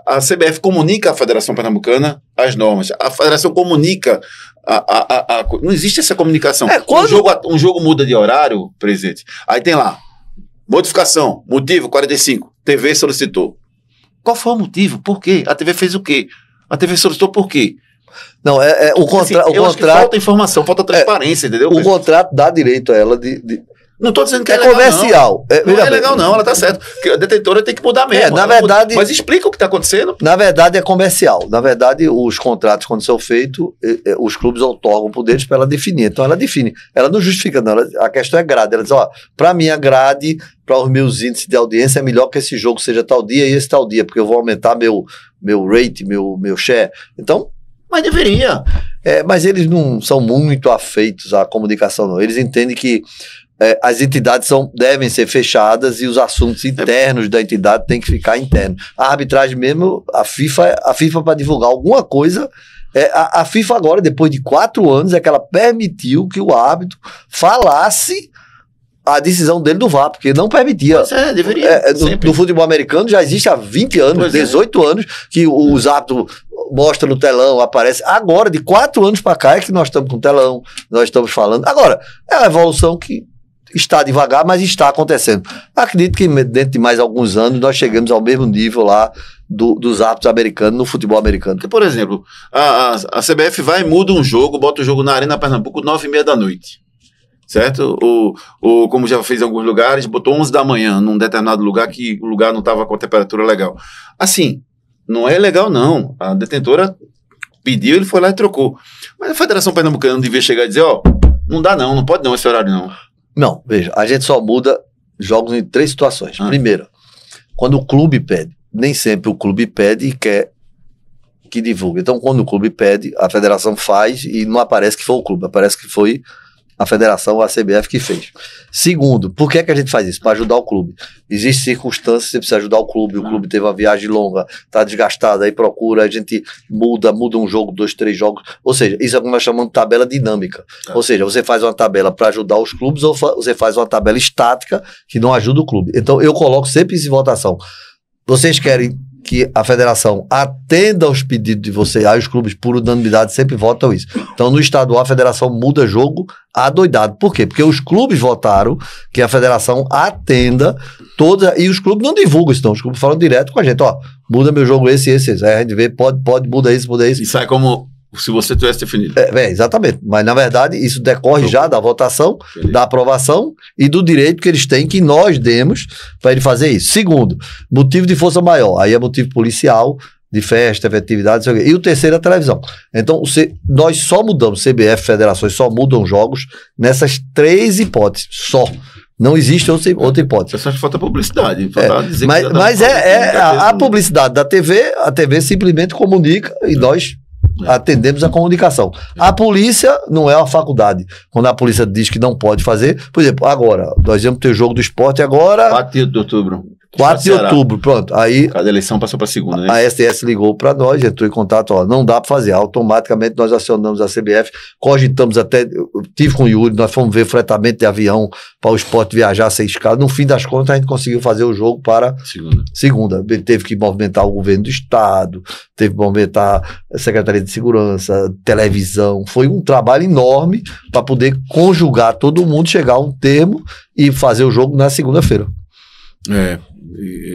A CBF comunica à Federação Pernambucana as normas. A Federação comunica... não existe essa comunicação. Um jogo muda de horário, presidente. Aí tem lá, modificação, motivo 45, TV solicitou. Qual foi o motivo? Por quê? A TV fez o quê? A TV solicitou por quê? Não, o contrato... Falta informação, falta transparência, entendeu? O contrato dá direito a ela de... Não estou dizendo que é legal, comercial. Não é legal, não. Ela está certa. A detentora tem que mudar mesmo. Na verdade... Mas explica o que está acontecendo. Na verdade, é comercial. Na verdade, os contratos, quando são feitos, os clubes otorgam poderes para ela definir. Então, ela define. Ela não justifica, não. A questão é grade. Ela diz, para mim, a grade, para os meus índices de audiência, é melhor que esse jogo seja tal dia e esse tal dia, porque eu vou aumentar meu rate, meu share. Então... Mas deveria. Mas eles não são muito afeitos à comunicação, não. Eles entendem que as entidades devem ser fechadas e os assuntos internos da entidade têm que ficar internos. A arbitragem mesmo, a FIFA para divulgar alguma coisa, a FIFA agora, depois de 4 anos, é que ela permitiu que o árbitro falasse a decisão dele do VAR, porque não permitia. Mas deveria. No futebol americano já existe há 20 anos, 18 anos, que os árbitros mostram no telão, aparece. Agora, de 4 anos para cá, é que nós estamos com o telão, nós estamos falando. Agora, é uma evolução que está devagar, mas está acontecendo. Acredito que dentro de mais alguns anos nós chegamos ao mesmo nível lá dos árbitros americanos no futebol americano. Porque, por exemplo, a CBF vai e muda um jogo, bota o jogo na Arena Pernambuco 9h30 da noite. Certo? Como já fez em alguns lugares, botou 11 da manhã num determinado lugar que o lugar não estava com a temperatura legal. Assim, não é legal não. A detentora pediu, ele foi lá e trocou. Mas a Federação Pernambucana não devia chegar e dizer, não dá não pode não esse horário não. Não, veja, a gente só muda jogos em 3 situações. Primeiro, quando o clube pede, nem sempre o clube pede e quer que divulgue. Então, quando o clube pede, a federação faz e não aparece que foi o clube, aparece que foi a federação, a CBF que fez. Segundo, por que a gente faz isso? Para ajudar o clube. Existem circunstâncias, você precisa ajudar o clube teve uma viagem longa, está desgastado, aí procura, a gente muda um jogo, 2, 3 jogos, ou seja, isso é como nós chamamos de tabela dinâmica. Ou seja, você faz uma tabela para ajudar os clubes ou você faz uma tabela estática que não ajuda o clube. Então, eu coloco sempre isso em votação. Vocês querem que a federação atenda aos pedidos de vocês, aí os clubes por unanimidade sempre votam isso. Então, no estadual, a federação muda jogo adoidado. Por quê? Porque os clubes votaram que a federação atenda toda, e os clubes não divulgam isso, não. Os clubes falam direto com a gente, muda meu jogo esse. Aí a gente vê, pode, muda isso. E sai como se você tivesse definido. Exatamente. Mas, na verdade, isso decorre já da votação, da aprovação e do direito que eles têm, que nós demos para ele fazer isso. Segundo, motivo de força maior. Aí é motivo policial, de festa, efetividade, não sei o quê. E o terceiro é a televisão. Então, nós só mudamos, CBF, federações, só mudam jogos nessas 3 hipóteses, só. Não existe outra hipótese. Só falta publicidade. Mas a publicidade da TV, a TV simplesmente comunica e nós atendemos a comunicação. A polícia não é uma faculdade. Quando a polícia diz que não pode fazer, por exemplo, agora, nós vamos ter o jogo do esporte agora... 4 de outubro. 4 de outubro, pronto. Aí cada eleição passou para segunda, né? A STS ligou para nós, entrou em contato, não dá para fazer. Automaticamente nós acionamos a CBF, cogitamos até, tive com o Yuri, nós fomos ver fretamento de avião para o esporte viajar sem escala. No fim das contas, a gente conseguiu fazer o jogo para segunda. Ele teve que movimentar o governo do estado, teve que movimentar a Secretaria de Segurança, televisão. Foi um trabalho enorme para poder conjugar todo mundo, chegar a um termo e fazer o jogo na segunda-feira.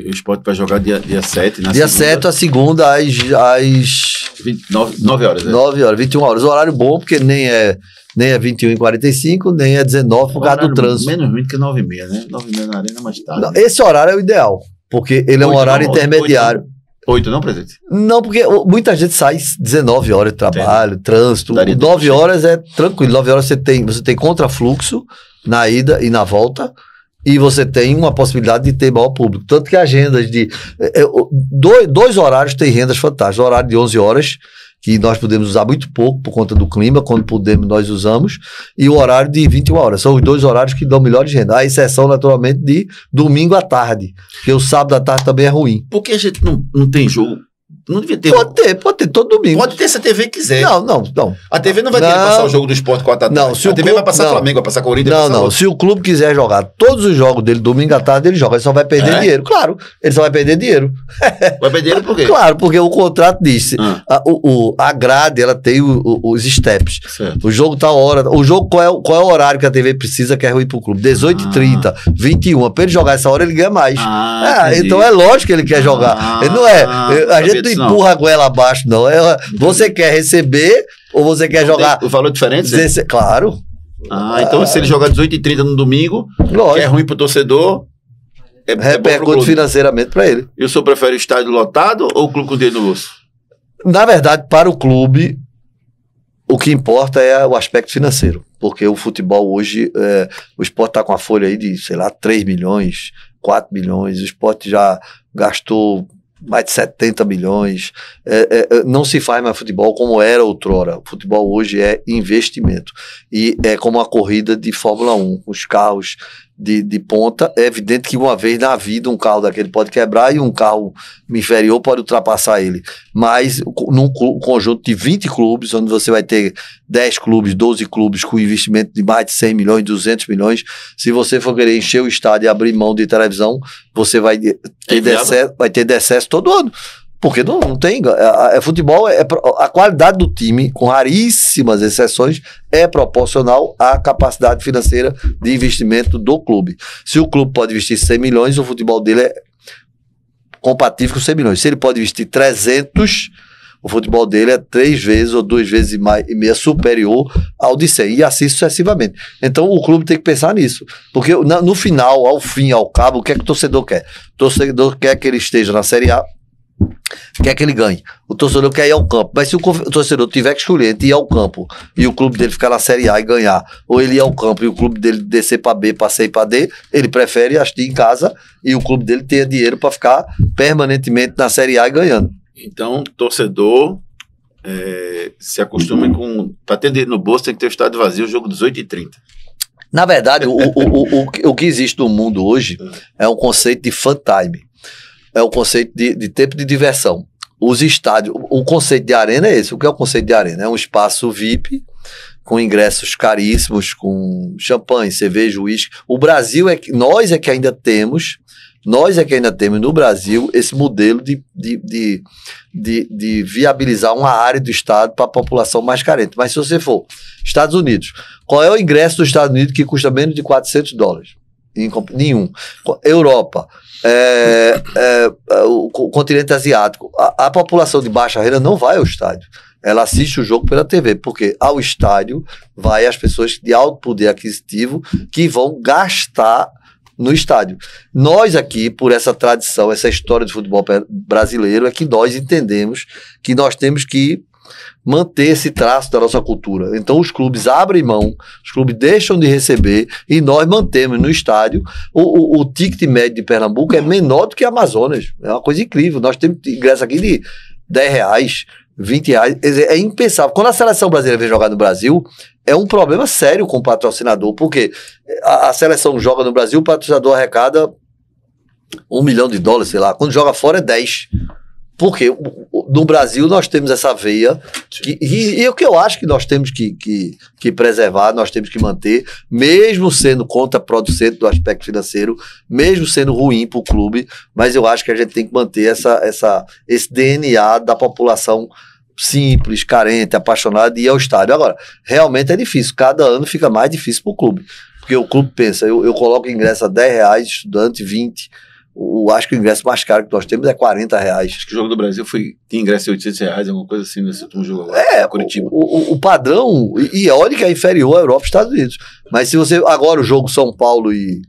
O esporte vai jogar dia 7 na dia segunda. 7 a segunda às 9 horas. 9 horas, 21 horas. O horário bom, porque nem é 21h45, nem é 19 por causa do trânsito. Menos 20 que 9h30, né? 9h30 na arena mais tarde. Não, esse horário é o ideal, porque ele é um horário intermediário. 8 não, presidente? Não, porque muita gente sai 19 horas de trabalho, trânsito. 9 horas é tranquilo. 9 horas você tem contrafluxo na ida e na volta. E você tem uma possibilidade de ter maior público. Tanto que agendas de... 2 horários têm rendas fantásticas. O horário de 11 horas, que nós podemos usar muito pouco por conta do clima, quando podemos nós usamos, e o horário de 21 horas. São os 2 horários que dão melhores renda, a exceção naturalmente de domingo à tarde, porque o sábado à tarde também é ruim. Por que a gente não tem jogo? Não devia ter. Pode ter todo domingo. Pode ter se a TV quiser. Não. A TV não vai querer passar o jogo do Sport 4 da tarde. Se a TV vai passar Flamengo, vai passar Corinthians. Não. Se o clube quiser jogar todos os jogos dele domingo à tarde, ele joga. Ele só vai perder dinheiro. Claro, ele só vai perder dinheiro. Vai perder dinheiro por quê? Claro, porque o contrato diz. A grade, ela tem os steps. Certo. O jogo tá hora. O jogo, qual é o horário que a TV precisa que é ruim pro clube? 18h30, 21. Pra ele jogar essa hora, ele ganha mais. Então é lógico que ele quer jogar. Ele não é. A gente não empurra a goela abaixo, não. Você quer receber ou você quer jogar... O valor é diferente? Claro. Então se ele jogar 18h30 no domingo, que é ruim pro torcedor, repercute financeiramente para ele. E o senhor prefere o estádio lotado ou o clube com dinheiro no bolso? Na verdade, para o clube, o que importa é o aspecto financeiro. Porque o futebol hoje, o Sport está com a folha aí de, 3 milhões, 4 milhões. O Sport já gastou mais de 70 milhões. Não se faz mais futebol como era outrora. O futebol hoje é investimento. E é como a corrida de Fórmula 1. Os carros de ponta, é evidente que uma vez na vida um carro daquele pode quebrar e um carro inferior pode ultrapassar ele. Mas num conjunto de 20 clubes, onde você vai ter 10 clubes, 12 clubes com investimento de mais de 100 milhões, 200 milhões, se você for querer encher o estádio e abrir mão de televisão, você vai ter decesso todo ano. Porque não tem. Futebol, a qualidade do time, com raríssimas exceções, é proporcional à capacidade financeira de investimento do clube. Se o clube pode investir 100 milhões, o futebol dele é compatível com 100 milhões. Se ele pode investir 300, o futebol dele é 3 vezes ou 2 vezes e meia superior ao de 100, e assim sucessivamente. Então o clube tem que pensar nisso. Porque no final, ao fim, ao cabo, o que é que o torcedor quer? O torcedor quer que ele esteja na Série A, quer que ele ganhe. O torcedor quer ir ao campo. Mas se o torcedor tiver que escolher entre ir ao campo e o clube dele ficar na Série A e ganhar, ou ele ir ao campo e o clube dele descer para B, para C e para D, ele prefere assistir em casa e o clube dele ter dinheiro para ficar permanentemente na Série A e ganhando. Então, torcedor se acostume com... Para ter dinheiro no bolso, tem que ter o estádio vazio, o jogo 18h30. Na verdade, o que existe no mundo hoje é um conceito de fan time. É o conceito de tempo de diversão. Os estádios, o conceito de arena é esse. O que é o conceito de arena? É um espaço VIP, com ingressos caríssimos, com champanhe, cerveja, uísque. O Brasil nós é que ainda temos no Brasil esse modelo de viabilizar uma área do estado para a população mais carente. Mas se você for Estados Unidos, qual é o ingresso dos Estados Unidos que custa menos de $400? Nenhum. Europa, o continente asiático, a população de baixa renda não vai ao estádio. Ela assiste o jogo pela TV, porque ao estádio vai as pessoas de alto poder aquisitivo que vão gastar no estádio. Nós aqui, por essa tradição, essa história de futebol brasileiro, é que nós entendemos que nós temos que manter esse traço da nossa cultura. Então os clubes abrem mão, os clubes deixam de receber e nós mantemos no estádio. O ticket médio de Pernambuco é menor do que Amazonas. É uma coisa incrível. Nós temos ingresso aqui de R$10, R$20. É impensável. Quando a seleção brasileira vem jogar no Brasil, é um problema sério com o patrocinador, porque a seleção joga no Brasil, o patrocinador arrecada $1 milhão, sei lá. Quando joga fora é 10. Porque no Brasil nós temos essa veia e o que eu acho que nós temos que preservar, nós temos que manter, mesmo sendo contraproducente do aspecto financeiro, mesmo sendo ruim para o clube, mas eu acho que a gente tem que manter esse DNA da população simples, carente, apaixonada de ir ao estádio. Agora, realmente é difícil, cada ano fica mais difícil para o clube, porque o clube pensa, eu coloco ingresso a R$10, estudante 20. Acho que o ingresso mais caro que nós temos é R$40. Acho que o jogo do Brasil tinha ingresso de R$800, alguma coisa assim, nesse último jogo agora, Curitiba. O padrão, e olha que é inferior à Europa e Estados Unidos. Mas se você, agora o jogo São Paulo e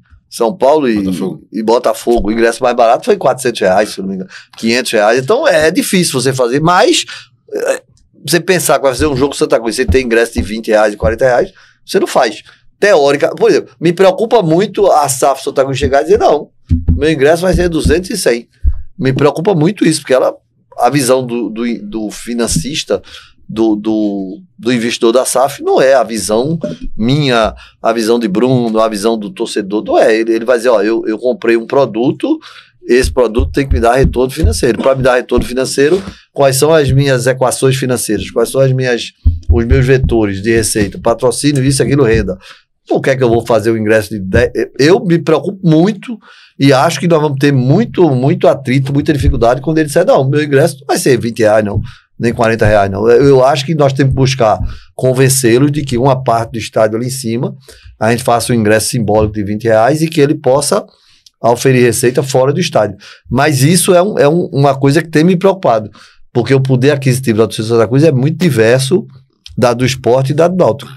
Botafogo, o ingresso mais barato foi R$400, se não me engano, R$500. Então é difícil você fazer, mas você pensar que vai fazer um jogo Santa Cruz, você tem ingresso de R$20 e R$40, você não faz. Teórica, por exemplo, me preocupa muito a SAF Santa Cruz chegar e dizer, não, meu ingresso vai ser 200 e 100. Me preocupa muito isso, porque ela a visão do financista, do investidor da SAF, não é a visão minha, a visão de Bruno, a visão do torcedor, não é. Ele vai dizer, ó, eu comprei um produto, esse produto tem que me dar retorno financeiro. Para me dar retorno financeiro, quais são as minhas equações financeiras? Quais são os meus vetores de receita? Patrocínio, isso, aquilo, renda. Por que é que eu vou fazer o ingresso de 10? Eu me preocupo muito e acho que nós vamos ter muito atrito, muita dificuldade quando ele disser, não, meu ingresso não vai ser R$20, não, nem R$40, não. Eu acho que nós temos que buscar convencê-los de que uma parte do estádio ali em cima, a gente faça um ingresso simbólico de R$20 e que ele possa oferir receita fora do estádio. Mas isso é uma coisa que tem me preocupado, porque o poder aquisitivo da torcida da Cruz é muito diverso da do esporte e da do Náutico.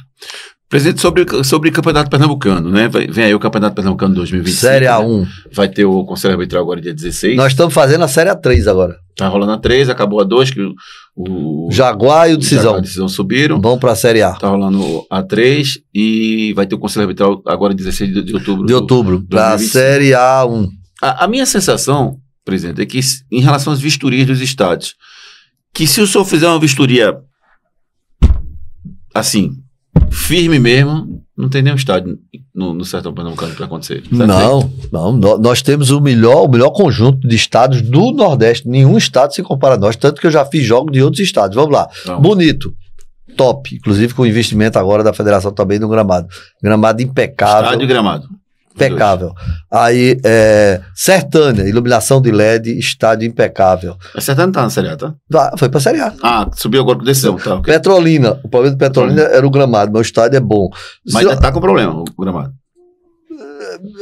Presidente, sobre o Campeonato Pernambucano, né? Vem aí o Campeonato Pernambucano 2025. Série A1. Né? Vai ter o Conselho Arbitral agora dia 16. Nós estamos fazendo a Série A3 agora. Tá rolando a 3, acabou a 2, que o Jaguar e o Decisão. Subiram. Vão para a Série A. Tá rolando a 3 e vai ter o Conselho Arbitral agora 16 de outubro. De outubro, para a Série A1. A minha sensação, presidente, é que em relação às vistorias dos estádios, que se o senhor fizer uma vistoria assim, firme mesmo, não tem nenhum estádio no Sertão Pernambucano para acontecer. Não. Nós temos o melhor conjunto de estádios do Nordeste. Nenhum estado se compara a nós, tanto que eu já fiz jogos de outros estádios. Vamos lá. Então. Bonito. Top. Inclusive com o investimento agora da federação também no gramado. Gramado impecável. Estádio e gramado. Impecável. Aí, Sertânia, iluminação de LED, estádio impecável. A Sertânia tá na Série A, tá? Foi pra Série A. Ah, subiu agora com decisão, tá? Okay. Petrolina, o problema do Petrolina era o gramado, mas o estádio é bom. Mas ainda tá com problema o gramado.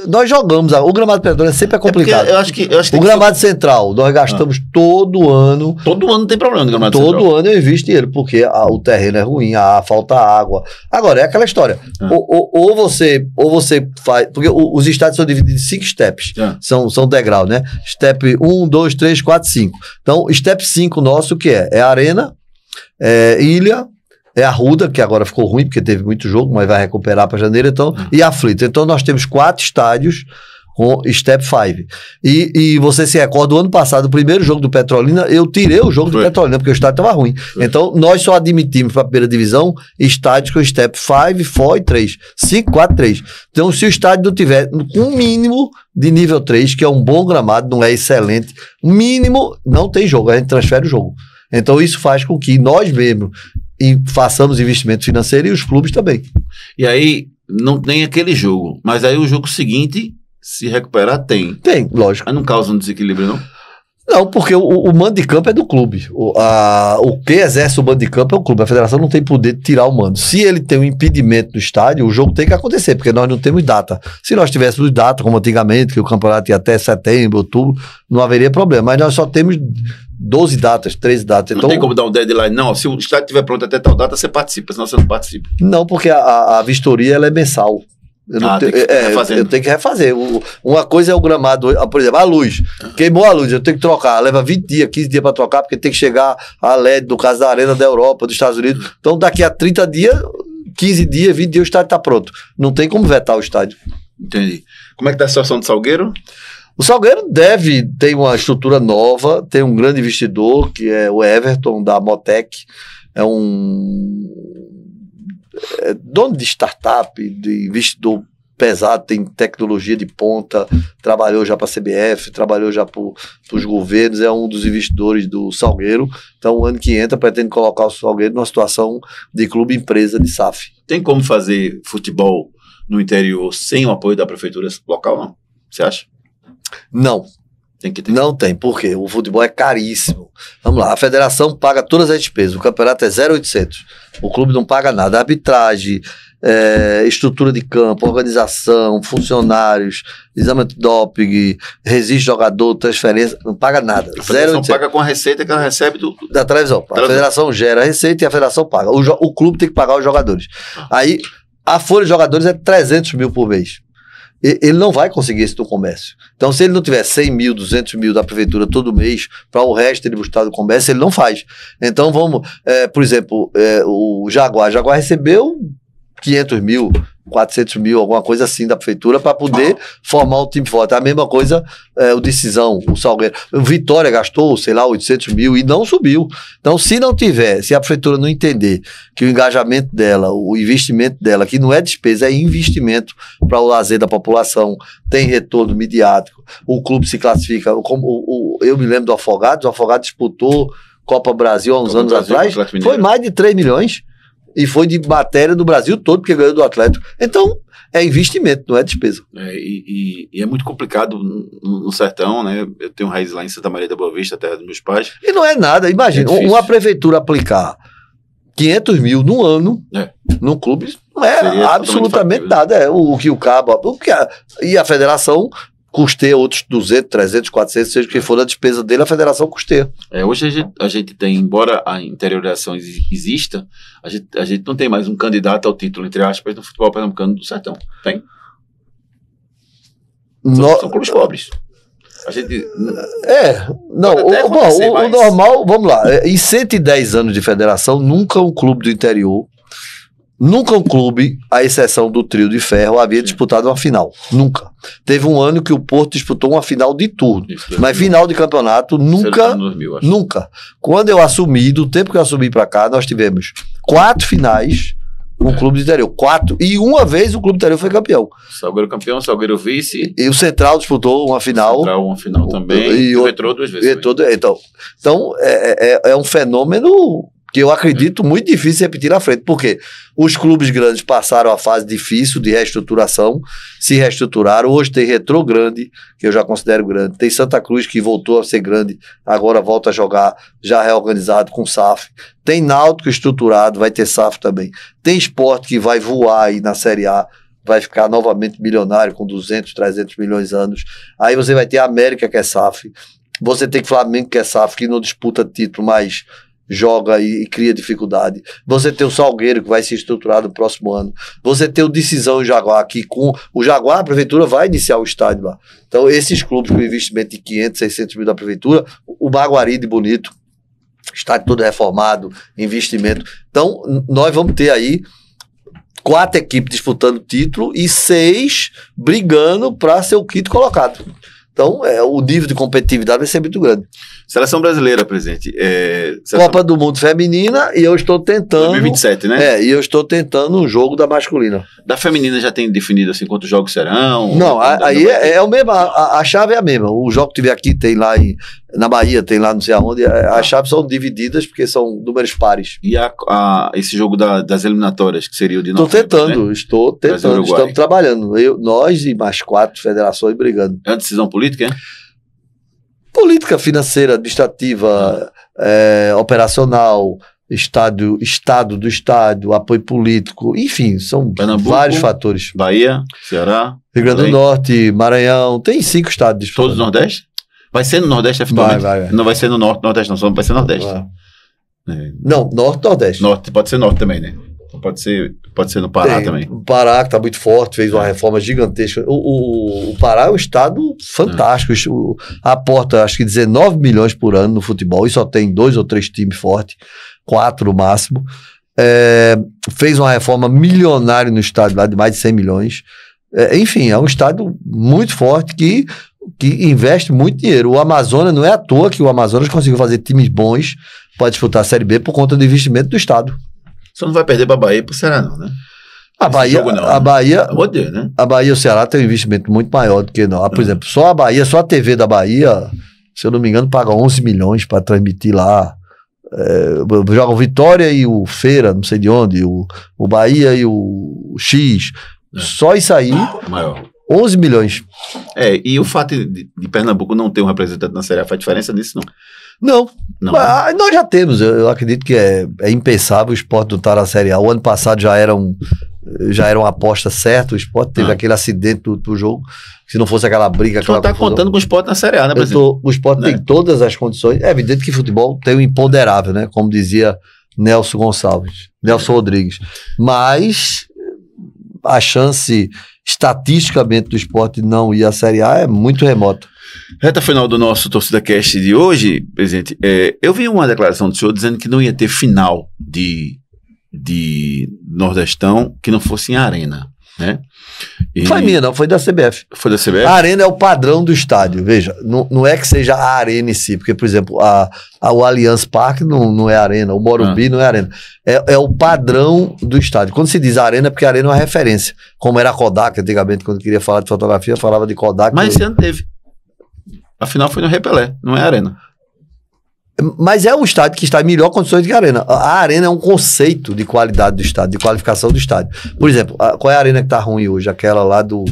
Nós jogamos, o gramado Petrolina sempre é complicado. Eu acho que o gramado central, nós gastamos todo ano. Todo ano tem problema no gramado central. Todo ano eu invisto dinheiro, porque o terreno é ruim, falta água. Agora, é aquela história. Ou você faz. Porque os estádios são divididos em 5 steps. São degrau, né? Step 1, 2, 3, 4, 5. Então, step 5 nosso, o que é? É arena, ilha. É a Ruda, que agora ficou ruim, porque teve muito jogo, mas vai recuperar para janeiro, então, e Aflito. Então, nós temos 4 estádios com Step 5. E você se recorda, do ano passado, o primeiro jogo do Petrolina, eu tirei o jogo do Petrolina, porque o estádio estava ruim. Então, nós só admitimos para a primeira divisão estádios com Step 5, 4 e 3. 5, 4, 3. Então, se o estádio não tiver um mínimo de nível 3, que é um bom gramado, não é excelente, mínimo, não tem jogo, a gente transfere o jogo. Então, isso faz com que nós mesmos façamos investimento financeiro e os clubes também. E aí, não tem aquele jogo, mas aí o jogo seguinte, se recuperar, tem. Tem, lógico. Aí não causa um desequilíbrio, não? Não, porque o mando de campo é do clube. O que exerce o mando de campo é o clube. A federação não tem poder de tirar o mando. Se ele tem um impedimento no estádio, o jogo tem que acontecer, porque nós não temos data. Se nós tivéssemos data, como antigamente, que o campeonato ia até setembro, outubro, não haveria problema. Mas nós só temos 12 datas, 13 datas. Então, não tem como dar um deadline, não. Se o estádio estiver pronto até tal data, você participa, senão você não participa. Não, porque a vistoria ela é mensal. Eu tenho que refazer. Uma coisa é o gramado, por exemplo, a luz. Queimou a luz, eu tenho que trocar. Leva 20 dias, 15 dias para trocar, porque tem que chegar a LED, no caso da Arena da Europa, dos Estados Unidos. Então, daqui a 30 dias, 15 dias, 20 dias, o estádio está pronto. Não tem como vetar o estádio. Entendi. Como é que está a situação do Salgueiro? O Salgueiro ter uma estrutura nova, tem um grande investidor, que é o Everton, da Motec. É dono de startup, de investidor pesado, tem tecnologia de ponta, trabalhou já para a CBF, trabalhou já para os governos, é um dos investidores do Salgueiro. Então, o ano que entra, pretende colocar o Salgueiro numa situação de clube empresa de SAF. Tem como fazer futebol no interior sem o apoio da prefeitura local, não? Você acha? Não. Tem que ter. Não tem, por quê? O futebol é caríssimo. Vamos lá, a federação paga todas as despesas, o campeonato é 0,800. O clube não paga nada. Arbitragem, estrutura de campo, organização, funcionários, exame de doping, registro de jogador, transferência, não paga nada. A federação paga com a receita que ela recebe da televisão. A federação gera a receita e a federação paga. O clube tem que pagar os jogadores. Aí, a folha de jogadores é 300 mil por mês. Ele não vai conseguir isso no comércio. Então, se ele não tiver 100 mil, 200 mil da prefeitura todo mês, para o resto ele buscar do comércio, ele não faz. Então, vamos, por exemplo, o Jaguar recebeu 500 mil 400 mil, alguma coisa assim da prefeitura para poder formar um time forte. A mesma coisa, o Decisão, o Salgueiro. O Vitória gastou, sei lá, 800 mil e não subiu. Então, se a prefeitura não entender que o engajamento dela, o investimento dela, que não é despesa, é investimento para o lazer da população, tem retorno midiático, o clube se classifica, eu me lembro do Afogados, o Afogados disputou Copa Brasil há uns anos atrás, foi mais de 3 milhões. E foi de matéria do Brasil todo, porque ganhou do Atlético. Então, é investimento, não é despesa. E é muito complicado no sertão, né? Eu tenho raiz lá em Santa Maria da Boa Vista, terra dos meus pais. E não é nada. Imagina, uma prefeitura aplicar 500 mil num ano, num clube, não é absolutamente nada. O que o cabo... E a federação custeia outros 200, 300, 400, seja o que for a despesa dele, a federação custeia. Hoje a gente tem, embora a interiorização exista, a gente não tem mais um candidato ao título, entre aspas, no futebol pernambucano do sertão. Tem? São clubes pobres. A gente... o normal, vamos lá, em 110 anos de federação, nunca um clube do interior, nunca um clube, à exceção do Trio de Ferro, havia disputado uma final. Nunca. Teve um ano que o Porto disputou uma final de turno. Mas final de campeonato, nunca. Nunca. Quando eu assumi, do tempo que eu assumi para cá, nós tivemos 4 finais com o clube do interior. 4. E uma vez o clube do interior foi campeão. Salgueiro campeão, Salgueiro vice. E o Central disputou uma final. Central uma final também. E o Retrô 2 vezes. Então, é um fenômeno que eu acredito muito difícil repetir na frente, porque os clubes grandes passaram a fase difícil de reestruturação, se reestruturaram, hoje tem Retrô grande, que eu já considero grande, tem Santa Cruz que voltou a ser grande, agora volta a jogar já reorganizado com SAF, tem Náutico estruturado, vai ter SAF também, tem Sport que vai voar aí na Série A, vai ficar novamente milionário com 200, 300 milhões de anos, aí você vai ter a América que é SAF, você tem Flamengo que é SAF, que não disputa título, mas joga e cria dificuldade. Você tem o Salgueiro que vai se estruturar no próximo ano. Você tem o Decisão e o Jaguar, que com o Jaguar a prefeitura vai iniciar o estádio lá. Então esses clubes com investimento de 500, 600 mil da prefeitura, o Baguari de Bonito, estádio todo reformado, investimento. Então nós vamos ter aí 4 equipes disputando título e 6 brigando para ser o 5º colocado. Então, o nível de competitividade vai ser muito grande. Seleção brasileira, presidente. Copa do Mundo feminina e eu estou tentando... 2027, né? E eu estou tentando um jogo da masculina. Da feminina já tem definido assim quantos jogos serão? Não, aí é o mesmo, a chave é a mesma. O jogo que tiver aqui tem lá na Bahia, tem lá não sei aonde, as chaves são divididas porque são números pares. E esse jogo das eliminatórias, que seria o de novembro, estou tentando, estamos trabalhando. Nós e mais 4 federações brigando. É uma decisão política, é? Política financeira, administrativa, operacional, estado do estádio, apoio político, enfim, são Pernambuco, vários fatores. Bahia, Ceará, Rio Grande do Norte, Maranhão, tem 5 estados disputando. Todos no Nordeste? Vai ser no Nordeste, vai. Não vai ser no Nordeste, não, só vai ser no Nordeste. Não, Nordeste. Norte, pode ser Norte também, né? Pode ser no Pará também. O Pará, que está muito forte, fez uma reforma gigantesca. O Pará é um estado fantástico. Aporta, acho que 19 milhões por ano no futebol, e só tem 2 ou 3 times fortes, 4 no máximo. Fez uma reforma milionária no estádio, lá de mais de 100 milhões. Enfim, é um estado muito forte que investe muito dinheiro. O Amazonas, não é à toa que o Amazonas conseguiu fazer times bons para disputar a Série B por conta do investimento do estado. Você não vai perder para a Bahia e para o Ceará, não, né? A Bahia, né? A Bahia e o Ceará tem um investimento muito maior do que nós. Por exemplo, só a TV da Bahia, se eu não me engano, paga 11 milhões para transmitir lá. Joga o Vitória e o Feira, não sei de onde, o Bahia e o X. Só isso aí, maior. 11 milhões. E o fato de Pernambuco não ter um representante na Série A faz diferença nisso, não? Não. Nós já temos, eu acredito que é impensável o Sport não estar na Série A. O ano passado já era uma aposta certa, o Sport teve aquele acidente do jogo, se não fosse aquela briga... Você está contando com o Sport na Série A, né, presidente? O Sport tem todas as condições, é evidente que futebol tem o imponderável, né, como dizia Nelson Rodrigues, mas a chance estatisticamente do Sport não ir à Série A é muito remota. Reta final do nosso Torcida Cast de hoje, presidente, eu vi uma declaração do senhor dizendo que não ia ter final de Nordestão que não fosse em arena. né? Foi minha, não, foi da CBF. Foi da CBF? A arena é o padrão do estádio, veja, não é que seja a arena em si, porque, por exemplo, o Allianz Parque não é arena, o Morumbi não é arena, é o padrão do estádio. Quando se diz arena, é porque a arena é uma referência, como era a Kodak, antigamente, quando queria falar de fotografia, falava de Kodak. Mas esse ano teve. Afinal, foi no Repelé, não é arena. Mas é um estádio que está em melhor condições do que a arena. A arena é um conceito de qualidade do estádio, de qualificação do estádio. Por exemplo, qual é a arena que está ruim hoje? Aquela lá do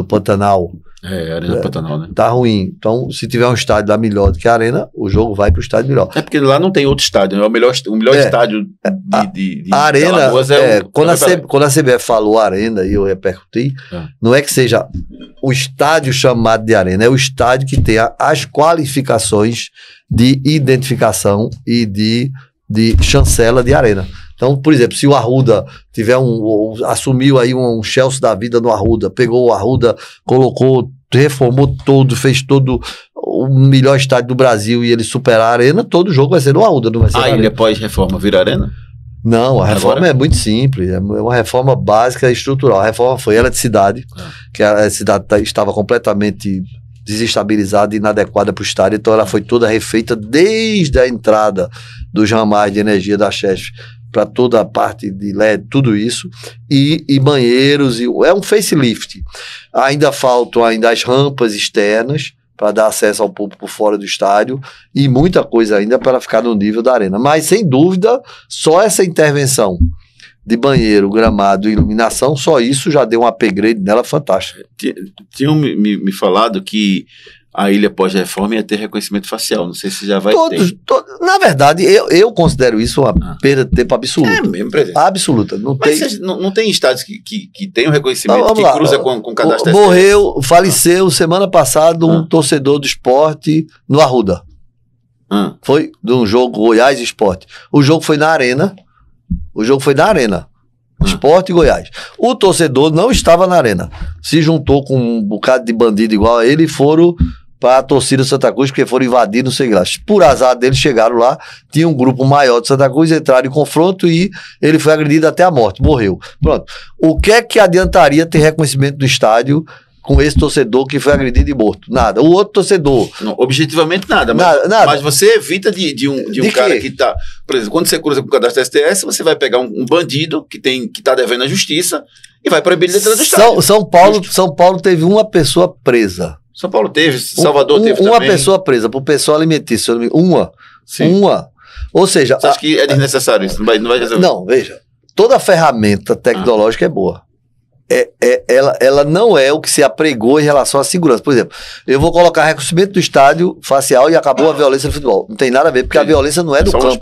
Pantanal. A Arena do Pantanal, né? Tá ruim. Então, se tiver um estádio lá melhor do que a arena, o jogo vai para o estádio melhor. É porque lá não tem outro estádio, né? O melhor estádio de a arena, Alagoas quando a CBF falou arena, e eu repercuti, não é que seja o estádio chamado de arena, é o estádio que tem as qualificações de identificação e de chancela de arena. Então, por exemplo, se o Arruda tiver assumiu aí um Chelsea da vida no Arruda, pegou o Arruda, colocou, reformou todo, fez todo o melhor estádio do Brasil e ele superar a arena, todo jogo vai ser no Arruda, não vai ser na arena. Ilha pós-reforma vira arena? Não, a reforma é muito simples, é uma reforma básica e estrutural. A reforma foi eletricidade, que a cidade estava completamente desestabilizada e inadequada para o estádio, então ela foi toda refeita desde a entrada dos ramais de energia da Chesf para toda a parte de LED, tudo isso, e banheiros, é um facelift. Ainda faltam as rampas externas para dar acesso ao público por fora do estádio e muita coisa ainda para ficar no nível da arena. Mas, sem dúvida, só essa intervenção de banheiro, gramado e iluminação, só isso já deu um upgrade nela fantástico. Tinham me falado que a ilha pós-reforma ia ter reconhecimento facial. Não sei se já vai ter. Na verdade, eu considero isso uma perda de tempo absoluta. É mesmo, presidente. Absoluta. Não tem estádios que tem um reconhecimento que cruza com o cadastro. Faleceu semana passada um torcedor do Sport no Arruda. Foi de um jogo Goiás Sport. O jogo foi na Arena. Sport e Goiás. O torcedor não estava na arena. Se juntou com um bocado de bandido igual a ele e foram para a torcida do Santa Cruz, porque foram invadir, não sei lá. Por azar deles, chegaram lá, tinha um grupo maior de Santa Cruz, entraram em confronto e ele foi agredido até a morte, morreu. Pronto. O que é que adiantaria ter reconhecimento do estádio com esse torcedor que foi agredido e morto? Nada. O outro torcedor... Não, objetivamente nada. Mas você evita de um cara que está... Por exemplo, quando você cruza com o cadastro STS, você vai pegar um bandido que está devendo à justiça e vai proibir ele de entrar no estádio. São Paulo teve uma pessoa presa. São Paulo teve, Salvador teve uma também. Uma pessoa presa por pessoa alimentícia. Uma. Ou seja... Você acha que é desnecessário isso? Não vai resolver? Não, veja. Toda ferramenta tecnológica é boa. Ela não é o que se apregou em relação à segurança. Por exemplo, eu vou colocar reconhecimento do estádio facial e acabou a violência no futebol. Não tem nada a ver, porque a violência não é do campo.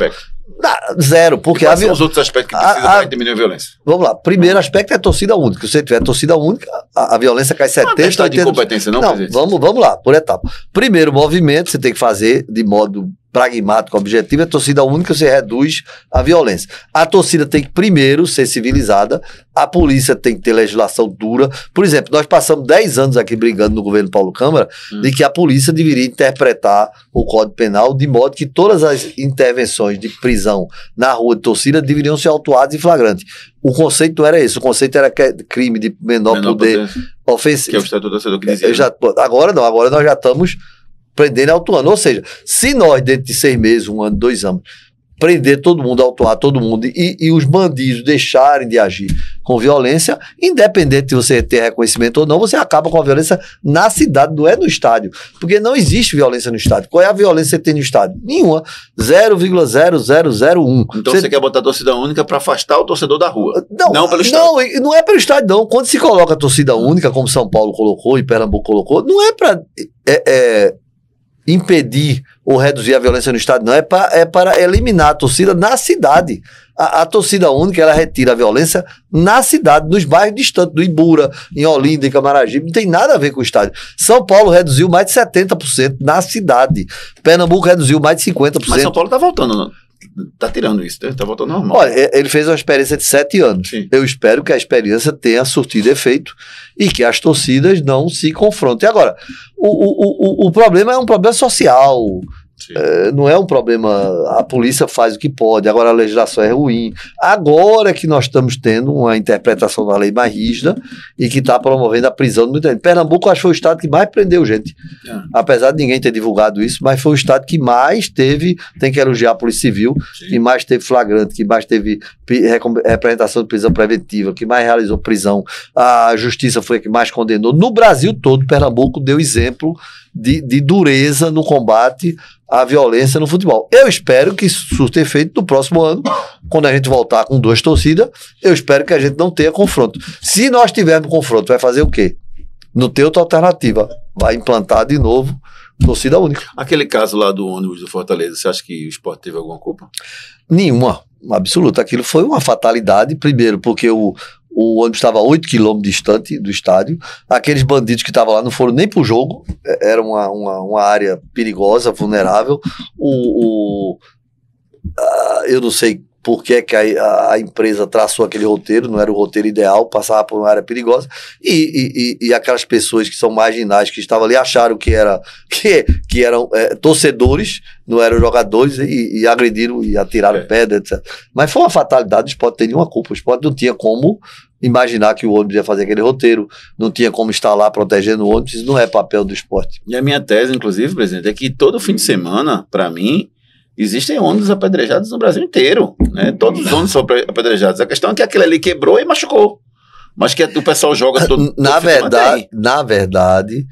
Zero. Porque quais são os outros aspectos que precisam para diminuir a violência? Vamos lá. Primeiro aspecto é a torcida única. Se você tiver torcida única, a violência cai 70%. Não está de competência, não, presidente? Vamos lá, por etapa. Primeiro movimento, você tem que fazer de modo pragmático, objetivo, é torcida única, você reduz a violência. A torcida tem que primeiro ser civilizada, a polícia tem que ter legislação dura. Por exemplo, nós passamos 10 anos aqui brigando no governo Paulo Câmara de que a polícia deveria interpretar o Código Penal de modo que todas as intervenções de prisão na rua de torcida deveriam ser autuadas em flagrante. O conceito não era esse, o conceito era crime de menor poder ofensivo. Que é o Estatuto do Torcedor que dizia. Agora não, agora nós já estamos prendendo e autuando. Ou seja, se nós, dentro de 6 meses, 1 ano, 2 anos, prender todo mundo, autuar todo mundo e os bandidos deixarem de agir com violência, independente de você ter reconhecimento ou não, você acaba com a violência na cidade, não é no estádio. Porque não existe violência no estádio. Qual é a violência que você tem no estádio? Nenhuma. 0,0001. Então você quer botar a torcida única para afastar o torcedor da rua. Não pelo estádio. Não é pelo estádio, não. Quando se coloca a torcida única, como São Paulo colocou e Pernambuco colocou, não é para... impedir ou reduzir a violência no estádio, não, é para eliminar a torcida na cidade. A torcida única, ela retira a violência na cidade, nos bairros distantes, do Ibura, em Olinda, em Camaragibe, não tem nada a ver com o estádio. São Paulo reduziu mais de 70% na cidade. Pernambuco reduziu mais de 50%. Mas São Paulo está voltando, não? Tá tirando isso, tá voltando normal. Olha, ele fez uma experiência de 7 anos. Sim. Eu espero que a experiência tenha surtido efeito e que as torcidas não se confrontem. Agora, o problema é um problema social, Não é um problema, a polícia faz o que pode, agora a legislação é ruim. Agora que nós estamos tendo uma interpretação da lei mais rígida e que está promovendo a prisão de muita gente. Pernambuco, acho que foi o estado que mais prendeu gente. Apesar de ninguém ter divulgado isso, mas foi o estado que mais teve, tem que elogiar a Polícia Civil, que mais teve flagrante, que mais teve representação de prisão preventiva, que mais realizou prisão. A Justiça foi a que mais condenou. No Brasil todo, Pernambuco deu exemplo de dureza no combate à violência no futebol. Eu espero que isso surta efeito no próximo ano, quando a gente voltar com 2 torcidas, eu espero que a gente não tenha confronto. Se nós tivermos confronto, vai fazer o quê? Não tem outra alternativa. Vai implantar de novo torcida única. Aquele caso lá do ônibus do Fortaleza, você acha que o Sport teve alguma culpa? Nenhuma, absoluta. Aquilo foi uma fatalidade, primeiro porque o ônibus estava a 8 km distante do estádio. Aqueles bandidos que estavam lá não foram nem para o jogo. Era uma área perigosa, vulnerável. Eu não sei por que a empresa traçou aquele roteiro, não era o roteiro ideal, passava por uma área perigosa. E aquelas pessoas que são marginais, que estavam ali, acharam que eram torcedores, não eram jogadores, e agrediram e atiraram pedra, etc. Mas foi uma fatalidade, o Sport tem nenhuma culpa. O Sport não tinha como imaginar que o ônibus ia fazer aquele roteiro, não tinha como estar lá protegendo o ônibus, isso não é papel do Sport. E a minha tese, inclusive, presidente, é que todo fim de semana, para mim, existem ônibus apedrejados no Brasil inteiro, né? Todos os ônibus são apedrejados. A questão é que aquele ali quebrou e machucou. Mas que o pessoal joga todo na verdade,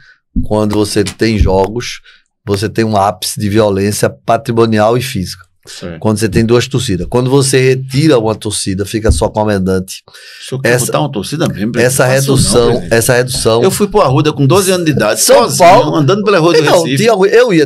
quando você tem jogos, você tem um ápice de violência patrimonial e física. Sim. Quando você tem 2 torcidas. Quando você retira uma torcida, fica só comandante. Essa uma torcida mesmo, essa redução. Eu fui pro Arruda com 12 anos de idade, São sozinho, Paulo, então, andando pela rua do Recife.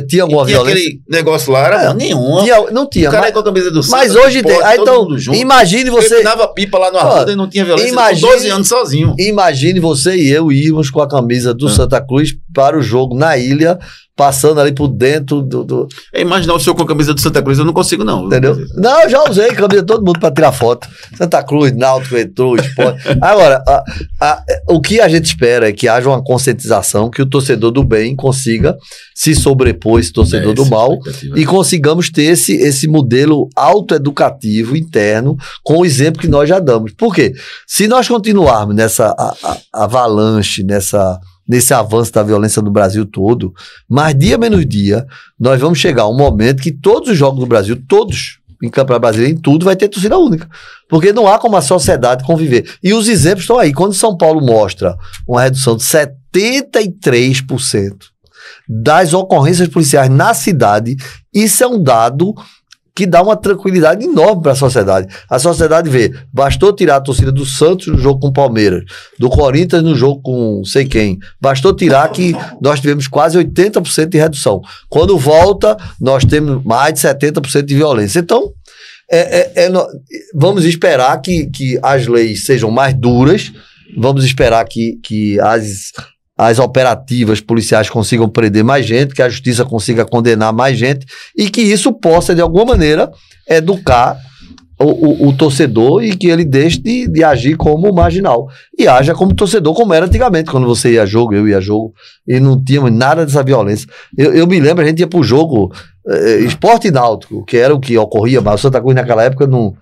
Tinha alguma violência. Aquele negócio lá era nenhuma. Não tinha. O cara com a camisa do mas hoje tem. Então, imagine você. Eu dava pipa lá no Arruda e não tinha violência. Com 12 anos sozinho. Imagine você e eu irmos com a camisa do Santa Cruz para o jogo na ilha, passando ali por dentro do... Imaginar o senhor com a camisa do Santa Cruz, eu não consigo não. Entendeu? Não, eu já usei a camisa de todo mundo para tirar foto. Santa Cruz, Náutico, entrou, Sport. Agora, o que a gente espera é que haja uma conscientização, que o torcedor do bem consiga se sobrepor esse torcedor do mal e consigamos ter esse modelo autoeducativo interno com o exemplo que nós já damos. Por quê? Se nós continuarmos nessa avalanche, nesse avanço da violência no Brasil todo, mais dia menos dia, nós vamos chegar a um momento que todos os jogos do Brasil, todos, em Campeonato Brasileiro, em tudo, vai ter torcida única. Porque não há como a sociedade conviver. E os exemplos estão aí. Quando São Paulo mostra uma redução de 73% das ocorrências policiais na cidade, isso é um dado que dá uma tranquilidade enorme para a sociedade. A sociedade vê, bastou tirar a torcida do Santos no jogo com o Palmeiras, do Corinthians no jogo com sei quem, bastou tirar que nós tivemos quase 80% de redução. Quando volta, nós temos mais de 70% de violência. Então, vamos esperar que as leis sejam mais duras, vamos esperar que as operativas policiais consigam prender mais gente, que a justiça consiga condenar mais gente e que isso possa, de alguma maneira, educar o torcedor e que ele deixe de agir como marginal e haja como torcedor, como era antigamente, quando você ia a jogo, eu ia a jogo e não tínhamos nada dessa violência. Eu me lembro, a gente ia pro jogo Sport e Náutico, que era o que ocorria, mas o Santa Cruz naquela época não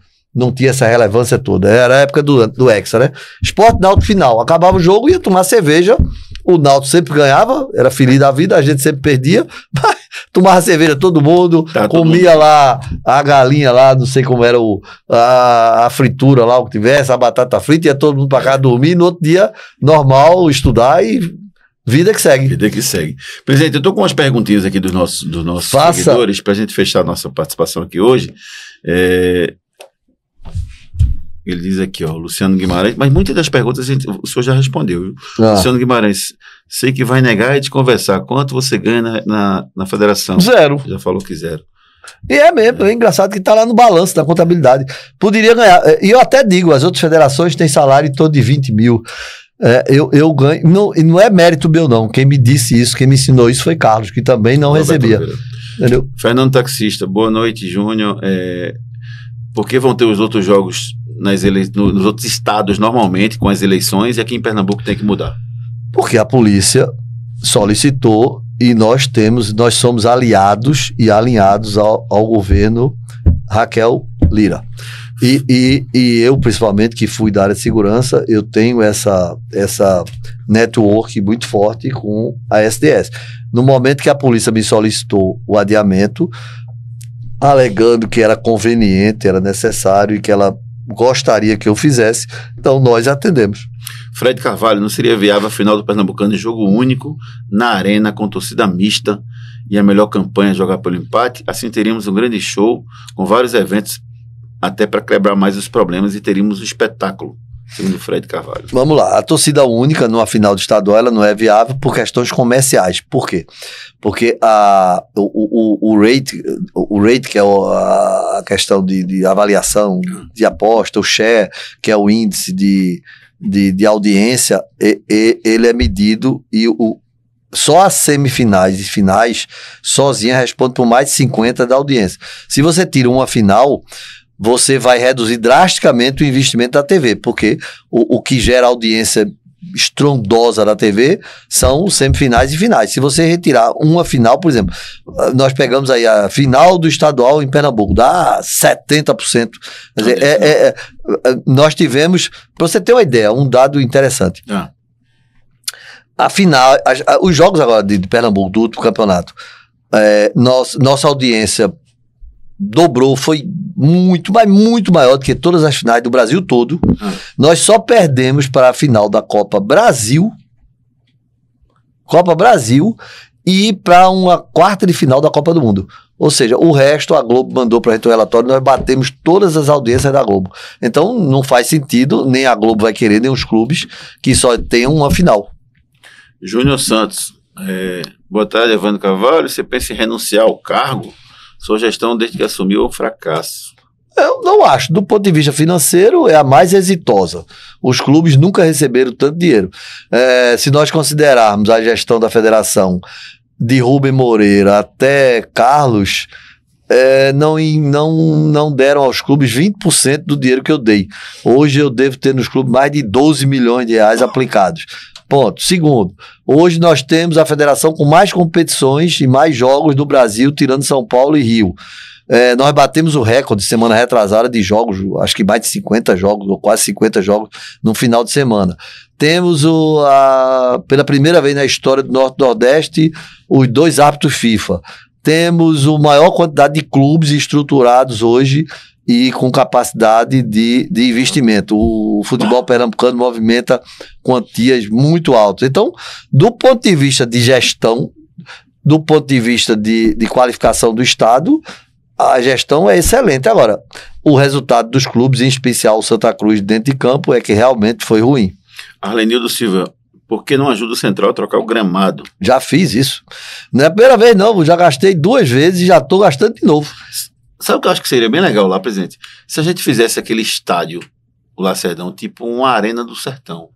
tinha essa relevância toda, era a época do Hexa, né? Sport, Náutico final, acabava o jogo, ia tomar cerveja, o Náutico sempre ganhava, era feliz da vida, a gente sempre perdia, mas tomava cerveja todo mundo, comia lá a galinha lá, não sei como era a fritura lá, o que tivesse, a batata frita, ia todo mundo pra casa dormir, no outro dia, normal, estudar e vida que segue. Vida que segue. Presidente, eu tô com umas perguntinhas aqui dos nossos seguidores, pra gente fechar a nossa participação aqui hoje. Ele diz aqui, ó, Luciano Guimarães, mas muitas das perguntas o senhor já respondeu, viu? Luciano Guimarães, sei que vai negar e te conversar. Quanto você ganha na federação? 0. Já falou que 0. E é mesmo, é engraçado que tá lá no balanço da contabilidade. Poderia ganhar. E eu até digo, as outras federações têm salário em torno de 20 mil. Eu ganho, não é mérito meu não, quem me disse isso, quem me ensinou isso foi Carlos, que também não recebia. Entendeu? Fernando Taxista, boa noite, Júnior. Por que vão ter os outros jogos nos outros estados normalmente com as eleições e aqui em Pernambuco tem que mudar? Porque a polícia solicitou e nós somos aliados e alinhados ao governo Raquel Lira. E eu, principalmente, que fui da área de segurança, eu tenho essa network muito forte com a SDS. No momento que a polícia me solicitou o adiamento, alegando que era conveniente, era necessário e que ela gostaria que eu fizesse, então nós atendemos. Fred Carvalho, não seria viável a final do Pernambucano em jogo único, na arena, com torcida mista e a melhor campanha jogar pelo empate? Assim teríamos um grande show, com vários eventos, até para quebrar mais os problemas e teríamos um espetáculo, segundo Fred Carvalho. Vamos lá, a torcida única numa final do estadual ela não é viável por questões comerciais. Por quê? Porque o rate, que é a questão de avaliação, de aposta, o share, que é o índice de audiência, ele é medido e só as semifinais e finais sozinha responde por mais de 50% da audiência. Se você tira uma final, você vai reduzir drasticamente o investimento da TV, porque o que gera audiência estrondosa da TV são semifinais e finais. Se você retirar uma final, por exemplo, nós pegamos aí a final do estadual em Pernambuco, dá 70%. Quer dizer, nós tivemos, para você ter uma ideia, um dado interessante. A final, os jogos agora de Pernambuco, do último campeonato, nossa audiência dobrou, foi muito maior do que todas as finais do Brasil todo. Nós só perdemos para a final da Copa Brasil e para uma quarta de final da Copa do Mundo. Ou seja, o resto a Globo mandou para a gente o relatório, nós batemos todas as audiências da Globo. Então não faz sentido, nem a Globo vai querer, nem os clubes que só tenham uma final. Júnior Santos, boa tarde, Evandro Carvalho. Você pensa em renunciar ao cargo? Sua gestão, desde que assumiu, é um fracasso. Eu não acho. Do ponto de vista financeiro, é a mais exitosa. Os clubes nunca receberam tanto dinheiro. Se nós considerarmos a gestão da federação de Rubem Moreira até Carlos, não deram aos clubes 20% do dinheiro que eu dei. Hoje eu devo ter nos clubes mais de 12 milhões de reais aplicados. Ponto. Segundo, hoje nós temos a federação com mais competições e mais jogos do Brasil, tirando São Paulo e Rio. Nós batemos o recorde semana retrasada de jogos, acho que mais de 50 jogos, ou quase 50 jogos no final de semana. Temos pela primeira vez na história do Norte-Nordeste, os 2 árbitros FIFA. Temos a maior quantidade de clubes estruturados hoje e com capacidade de investimento. O futebol pernambucano movimenta quantias muito altas. Então, do ponto de vista de gestão, do ponto de vista de qualificação do Estado, a gestão é excelente. Agora, o resultado dos clubes, em especial o Santa Cruz dentro de campo, é que realmente foi ruim. Arlenildo Silva, por que não ajuda o Central a trocar o gramado? Já fiz isso. Não é a primeira vez não, já gastei 2 vezes e já estou gastando de novo. Sabe o que eu acho que seria bem legal lá, presidente? Se a gente fizesse aquele estádio, o Lacerdão, tipo uma arena do sertão.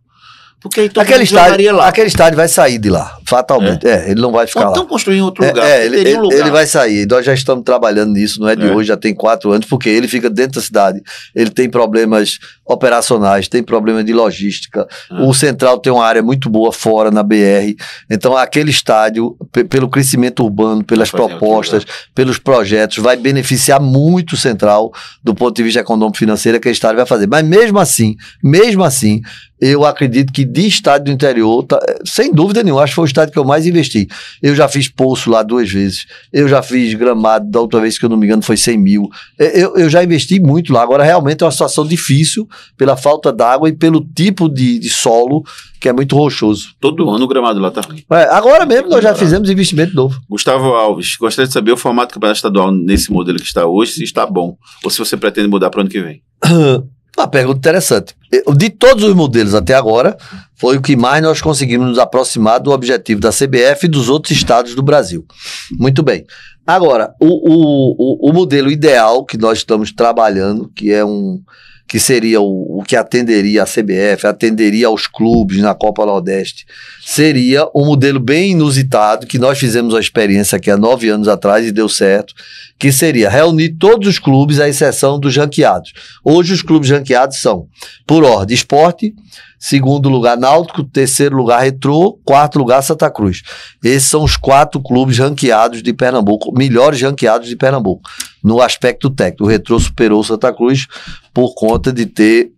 Porque aí todo mundo jogaria lá. Aquele estádio vai sair de lá, fatalmente. Ele não vai ficar lá. Então construir em outro lugar. Ele vai sair. Nós já estamos trabalhando nisso, não é de hoje, já tem 4 anos, porque ele fica dentro da cidade. Ele tem problemas operacionais, tem problema de logística. O Central tem uma área muito boa fora, na BR. Então, aquele estádio, pelo crescimento urbano, pelas propostas, pelos projetos, vai beneficiar muito o Central, do ponto de vista econômico e financeiro, aquele estádio vai fazer. Mas mesmo assim, eu acredito que de estádio do interior, sem dúvida nenhuma, acho que foi o estádio que eu mais investi. Eu já fiz Poço lá 2 vezes, eu já fiz Gramado, da outra vez que eu não me engano foi 100 mil. Eu já investi muito lá. Agora realmente é uma situação difícil pela falta d'água e pelo tipo de solo que é muito rochoso. Todo ano o gramado lá tá ruim. Agora mesmo nós já fizemos investimento novo. Gustavo Alves, gostaria de saber o formato do campeonato estadual nesse modelo que está hoje, se está bom, ou se você pretende mudar para o ano que vem. Uma pergunta interessante. De todos os modelos até agora, foi o que mais nós conseguimos nos aproximar do objetivo da CBF e dos outros estados do Brasil. Muito bem. Agora, o modelo ideal que nós estamos trabalhando, que seria o que atenderia a CBF, atenderia aos clubes na Copa Nordeste, seria um modelo bem inusitado, que nós fizemos uma experiência aqui há 9 anos atrás e deu certo, que seria reunir todos os clubes, à exceção dos ranqueados. Hoje os clubes ranqueados são, por ordem, Sport, segundo lugar Náutico, terceiro lugar Retrô, quarto lugar Santa Cruz. Esses são os 4 clubes ranqueados de Pernambuco, melhores ranqueados de Pernambuco, no aspecto técnico. O Retrô superou o Santa Cruz por conta de ter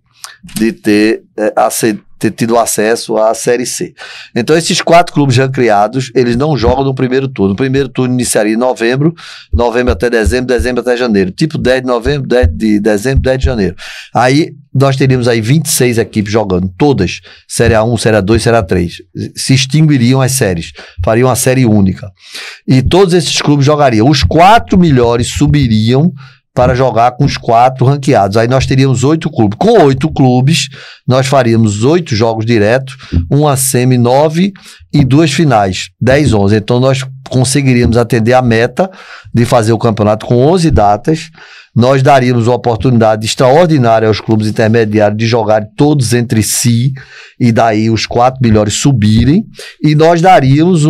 tido acesso à Série C. Então, esses 4 clubes já criados, eles não jogam no primeiro turno. O primeiro turno iniciaria em novembro até dezembro até janeiro. Tipo 10 de novembro, 10 de dezembro, 10 de janeiro. Aí, nós teríamos aí 26 equipes jogando, todas, Série A1, Série A2, Série A3. Se extinguiriam as séries, fariam uma série única. E todos esses clubes jogariam. Os 4 melhores subiriam para jogar com os 4 ranqueados. Aí nós teríamos 8 clubes. Com 8 clubes, nós faríamos 8 jogos diretos, uma semi 9 e 2 finais, 10, 11. Então nós conseguiríamos atender a meta de fazer o campeonato com 11 datas. Nós daríamos uma oportunidade extraordinária aos clubes intermediários de jogarem todos entre si, e daí os 4 melhores subirem, e nós daríamos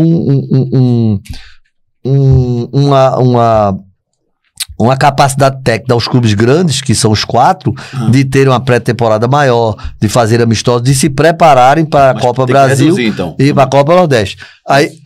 uma capacidade técnica aos clubes grandes, que são os 4, de terem uma pré-temporada maior, de fazer amistosos, de se prepararem para a Copa Brasil reduzir, então, e para a Copa Nordeste. Aí,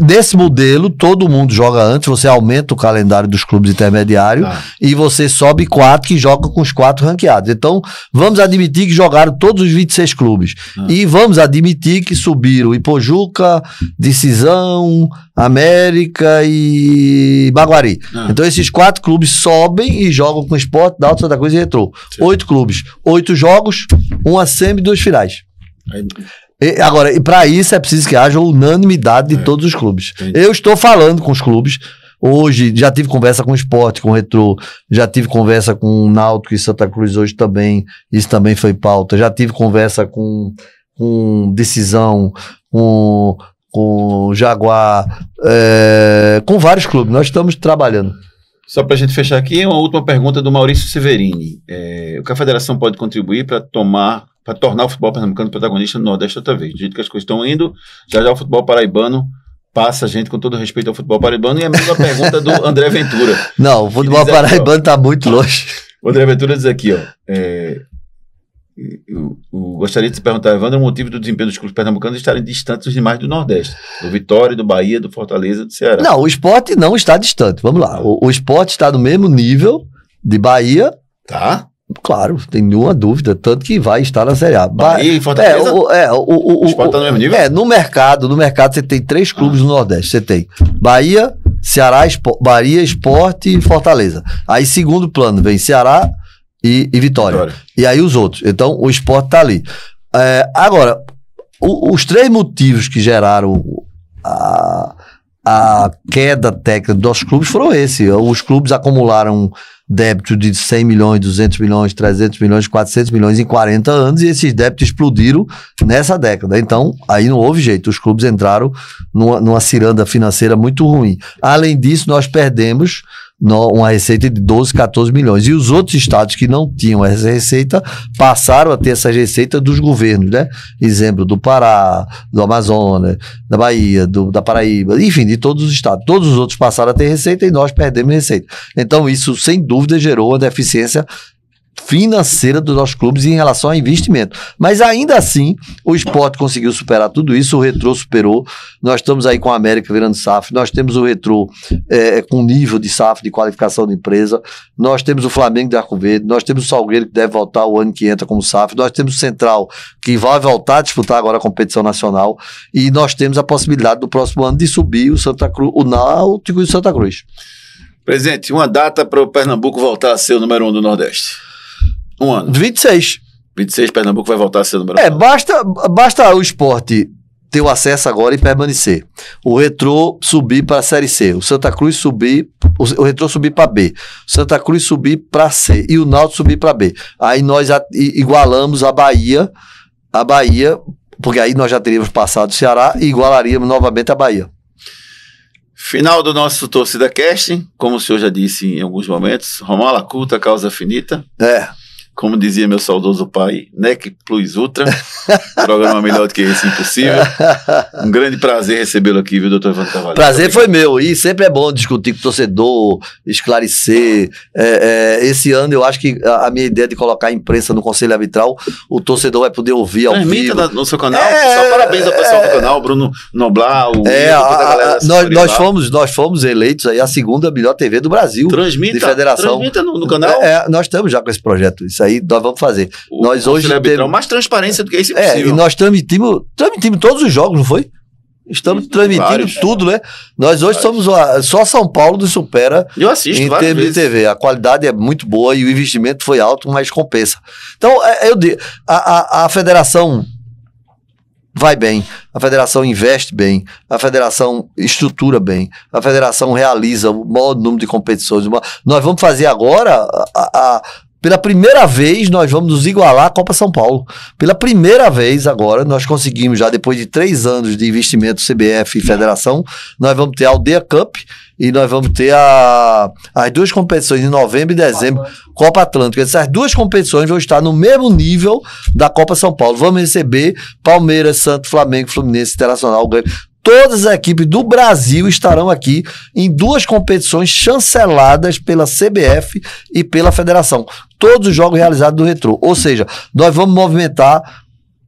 nesse modelo, todo mundo joga antes, você aumenta o calendário dos clubes intermediários e você sobe 4 que jogam com os 4 ranqueados. Então, vamos admitir que jogaram todos os 26 clubes. E vamos admitir que subiram Ipojuca, Decisão, América e Baguari. Então, esses 4 clubes sobem e jogam com Sport, Náutico, Santa Cruz e Retrô. 8 clubes, 8 jogos, uma semi e 2 finais. Agora, e para isso é preciso que haja unanimidade de todos os clubes. Eu estou falando com os clubes. Hoje já tive conversa com o Sport, com o Retrô, já tive conversa com o Náutico e Santa Cruz hoje também. Isso também foi pauta. Já tive conversa com Decisão, com Jaguar, com vários clubes. Nós estamos trabalhando. Só para a gente fechar aqui, uma última pergunta do Maurício Severini. O que a federação pode contribuir para tornar o futebol pernambucano protagonista no Nordeste outra vez? Do jeito que as coisas estão indo, já o futebol paraibano passa a gente, com todo respeito ao futebol paraibano, e a mesma pergunta do André Ventura. Não, o futebol paraibano está muito longe. O André Ventura diz aqui, gostaria de se perguntar, Evandro, o motivo do desempenho dos clubes pernambucanos estarem distantes dos demais do Nordeste, do Vitória, do Bahia, do Fortaleza, do Ceará. Não, o Sport não está distante, vamos lá, o Sport está no mesmo nível de Bahia. Tá. Claro, tem nenhuma dúvida, tanto que vai estar na Série A. Bahia e Fortaleza? O Sport está no mesmo nível? No mercado você tem 3 clubes no Nordeste, você tem Bahia, Ceará, Bahia, Sport e Fortaleza. Aí segundo plano vem Ceará e Vitória. E aí os outros. Então o Sport está ali. Agora, os 3 motivos que geraram a queda técnica dos nossos clubes foram esses. Os clubes acumularam débito de 100 milhões, 200 milhões, 300 milhões, 400 milhões em 40 anos, e esses débitos explodiram nessa década. Então, aí não houve jeito. Os clubes entraram numa ciranda financeira muito ruim. Além disso, nós perdemos uma receita de 12, 14 milhões. E os outros estados que não tinham essa receita passaram a ter essa receita dos governos, né? Exemplo do Pará, do Amazonas, da Bahia, da Paraíba, enfim, de todos os estados. Todos os outros passaram a ter receita e nós perdemos receita. Então isso, sem dúvida, gerou uma deficiência financeira dos nossos clubes em relação ao investimento. Mas ainda assim, o Sport conseguiu superar tudo isso, o Retrô superou, nós estamos aí com a América virando SAF, nós temos o Retrô com nível de SAF, de qualificação de empresa, nós temos o Flamengo de Arco Verde, nós temos o Salgueiro que deve voltar o ano que entra como SAF, nós temos o Central que vai voltar a disputar agora a competição nacional, e nós temos a possibilidade do próximo ano de subir o Náutico e o Santa Cruz. Presidente, uma data para o Pernambuco voltar a ser o número 1 do Nordeste. Um ano. 26. 26, Pernambuco vai voltar a ser o número 1. Basta o Sport ter o acesso agora e permanecer. O Retrô subir para a Série C. O Santa Cruz subir, o Retrô subir para B. O Santa Cruz subir para C. E o Náutico subir para B. Aí nós igualamos a Bahia, porque aí nós já teríamos passado o Ceará e igualaríamos novamente a Bahia. Final do nosso Torcida Casting, como o senhor já disse em alguns momentos, Romala culta, causa finita. como dizia meu saudoso pai, NEC Plus Ultra, programa melhor do que esse, impossível. Um grande prazer recebê-lo aqui, viu, doutor Evandro Carvalho? Prazer foi meu, e sempre é bom discutir com o torcedor, esclarecer. Esse ano eu acho que a minha ideia de colocar a imprensa no Conselho Arbitral, o torcedor vai poder ouvir ao vivo. Transmita no seu canal, pessoal, parabéns ao pessoal do canal, Bruno Noblar, nós fomos eleitos aí a segunda melhor TV do Brasil. Transmita no canal. Nós estamos já com esse projeto, isso aí nós vamos fazer. Nós hoje temos mais transparência do que isso é possível. E nós transmitimos todos os jogos, não foi? Estamos transmitindo tudo, né? Nós hoje somos só São Paulo nos supera em termos de TV. A qualidade é muito boa e o investimento foi alto, mas compensa. Então, eu digo, a federação vai bem, a federação investe bem, a federação estrutura bem, a federação realiza o maior número de competições. Nós vamos fazer agora pela primeira vez, nós vamos nos igualar à Copa São Paulo. Pela primeira vez agora, nós conseguimos, já depois de 3 anos de investimento CBF e Federação, nós vamos ter a Aldeia Cup e nós vamos ter as 2 competições em novembro e dezembro, Copa Atlântica. Essas 2 competições vão estar no mesmo nível da Copa São Paulo. Vamos receber Palmeiras, Santos, Flamengo, Fluminense, Internacional, Grêmio. Todas as equipes do Brasil estarão aqui em 2 competições chanceladas pela CBF e pela Federação. Todos os jogos realizados do Retrô. Ou seja, nós vamos movimentar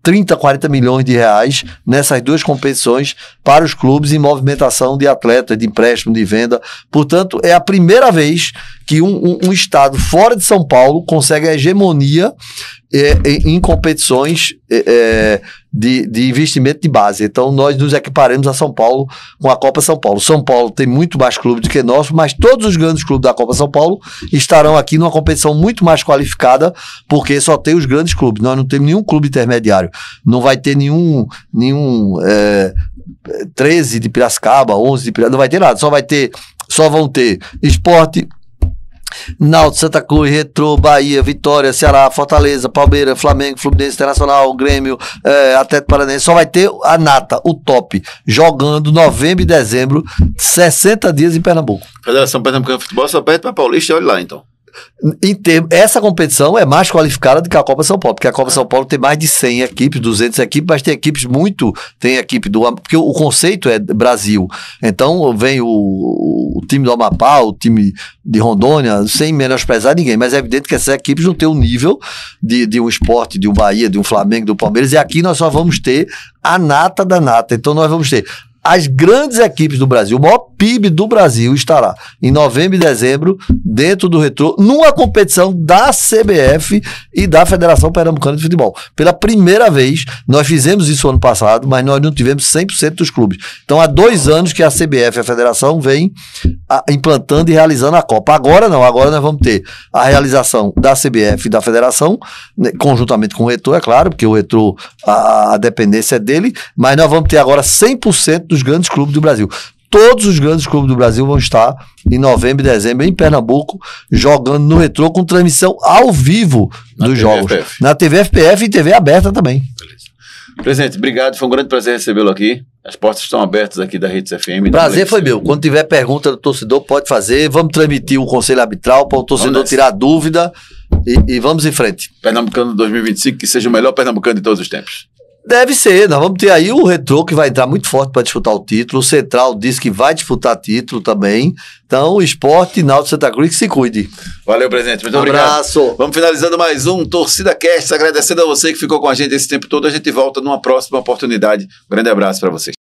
30, 40 milhões de reais nessas 2 competições para os clubes em movimentação de atletas, de empréstimo, de venda. Portanto, é a primeira vez que um estado fora de São Paulo consegue a hegemonia em competições de investimento de base. Então nós nos equiparemos a São Paulo com a Copa São Paulo. São Paulo tem muito mais clubes do que nós, mas todos os grandes clubes da Copa São Paulo estarão aqui numa competição muito mais qualificada, porque só tem os grandes clubes. Nós não temos nenhum clube intermediário. Não vai ter nenhum 13 de Piracicaba, 11 de Piracicaba, não vai ter nada. Só vão ter Sport, Náutico, Santa Cruz, Retrô, Bahia, Vitória, Ceará, Fortaleza, Palmeiras, Flamengo, Fluminense, Internacional, Grêmio, Atlético Paranaense. Só vai ter a nata, o top, jogando novembro e dezembro, 60 dias em Pernambuco. Federação Pernambucana de Futebol só perde para Paulista, olha lá então. Essa competição é mais qualificada do que a Copa São Paulo, porque a Copa São Paulo tem mais de 100 equipes, 200 equipes, mas tem equipes tem equipe porque o conceito é Brasil, então vem o time do Amapá, o time de Rondônia, sem menosprezar ninguém, mas é evidente que essas equipes não têm o nível de um Sport, de um Bahia, de um Flamengo, do Palmeiras, e aqui nós só vamos ter a nata da nata. Então nós vamos ter as grandes equipes do Brasil, o maior PIB do Brasil estará em novembro e dezembro dentro do Retrô, numa competição da CBF e da Federação Pernambucana de Futebol. Pela primeira vez, nós fizemos isso ano passado, mas nós não tivemos 100% dos clubes. Então há 2 anos que a CBF e a Federação vem implantando e realizando a Copa. Agora não, agora nós vamos ter a realização da CBF e da Federação, né, conjuntamente com o Retrô, é claro, porque o Retrô, a dependência é dele, mas nós vamos ter agora 100% dos grandes clubes do Brasil. Todos os grandes clubes do Brasil vão estar em novembro e dezembro em Pernambuco, jogando no Retrô com transmissão ao vivo dos jogos. Na TV FPF e TV aberta também. Beleza. Presidente, obrigado. Foi um grande prazer recebê-lo aqui. As portas estão abertas aqui da Redes FM. Prazer foi meu. Quando tiver pergunta do torcedor, pode fazer. Vamos transmitir o Conselho Arbitral para o torcedor tirar dúvida e vamos em frente. Pernambucano 2025, que seja o melhor pernambucano de todos os tempos. Deve ser, nós vamos ter aí o Retrô que vai entrar muito forte para disputar o título, o Central disse que vai disputar título também, então o Sport, Náutico, Santa Cruz, que se cuide. Valeu, presidente, muito obrigado. Abraço. Vamos finalizando mais um Torcida Cast, agradecendo a você que ficou com a gente esse tempo todo, a gente volta numa próxima oportunidade. Um grande abraço para você.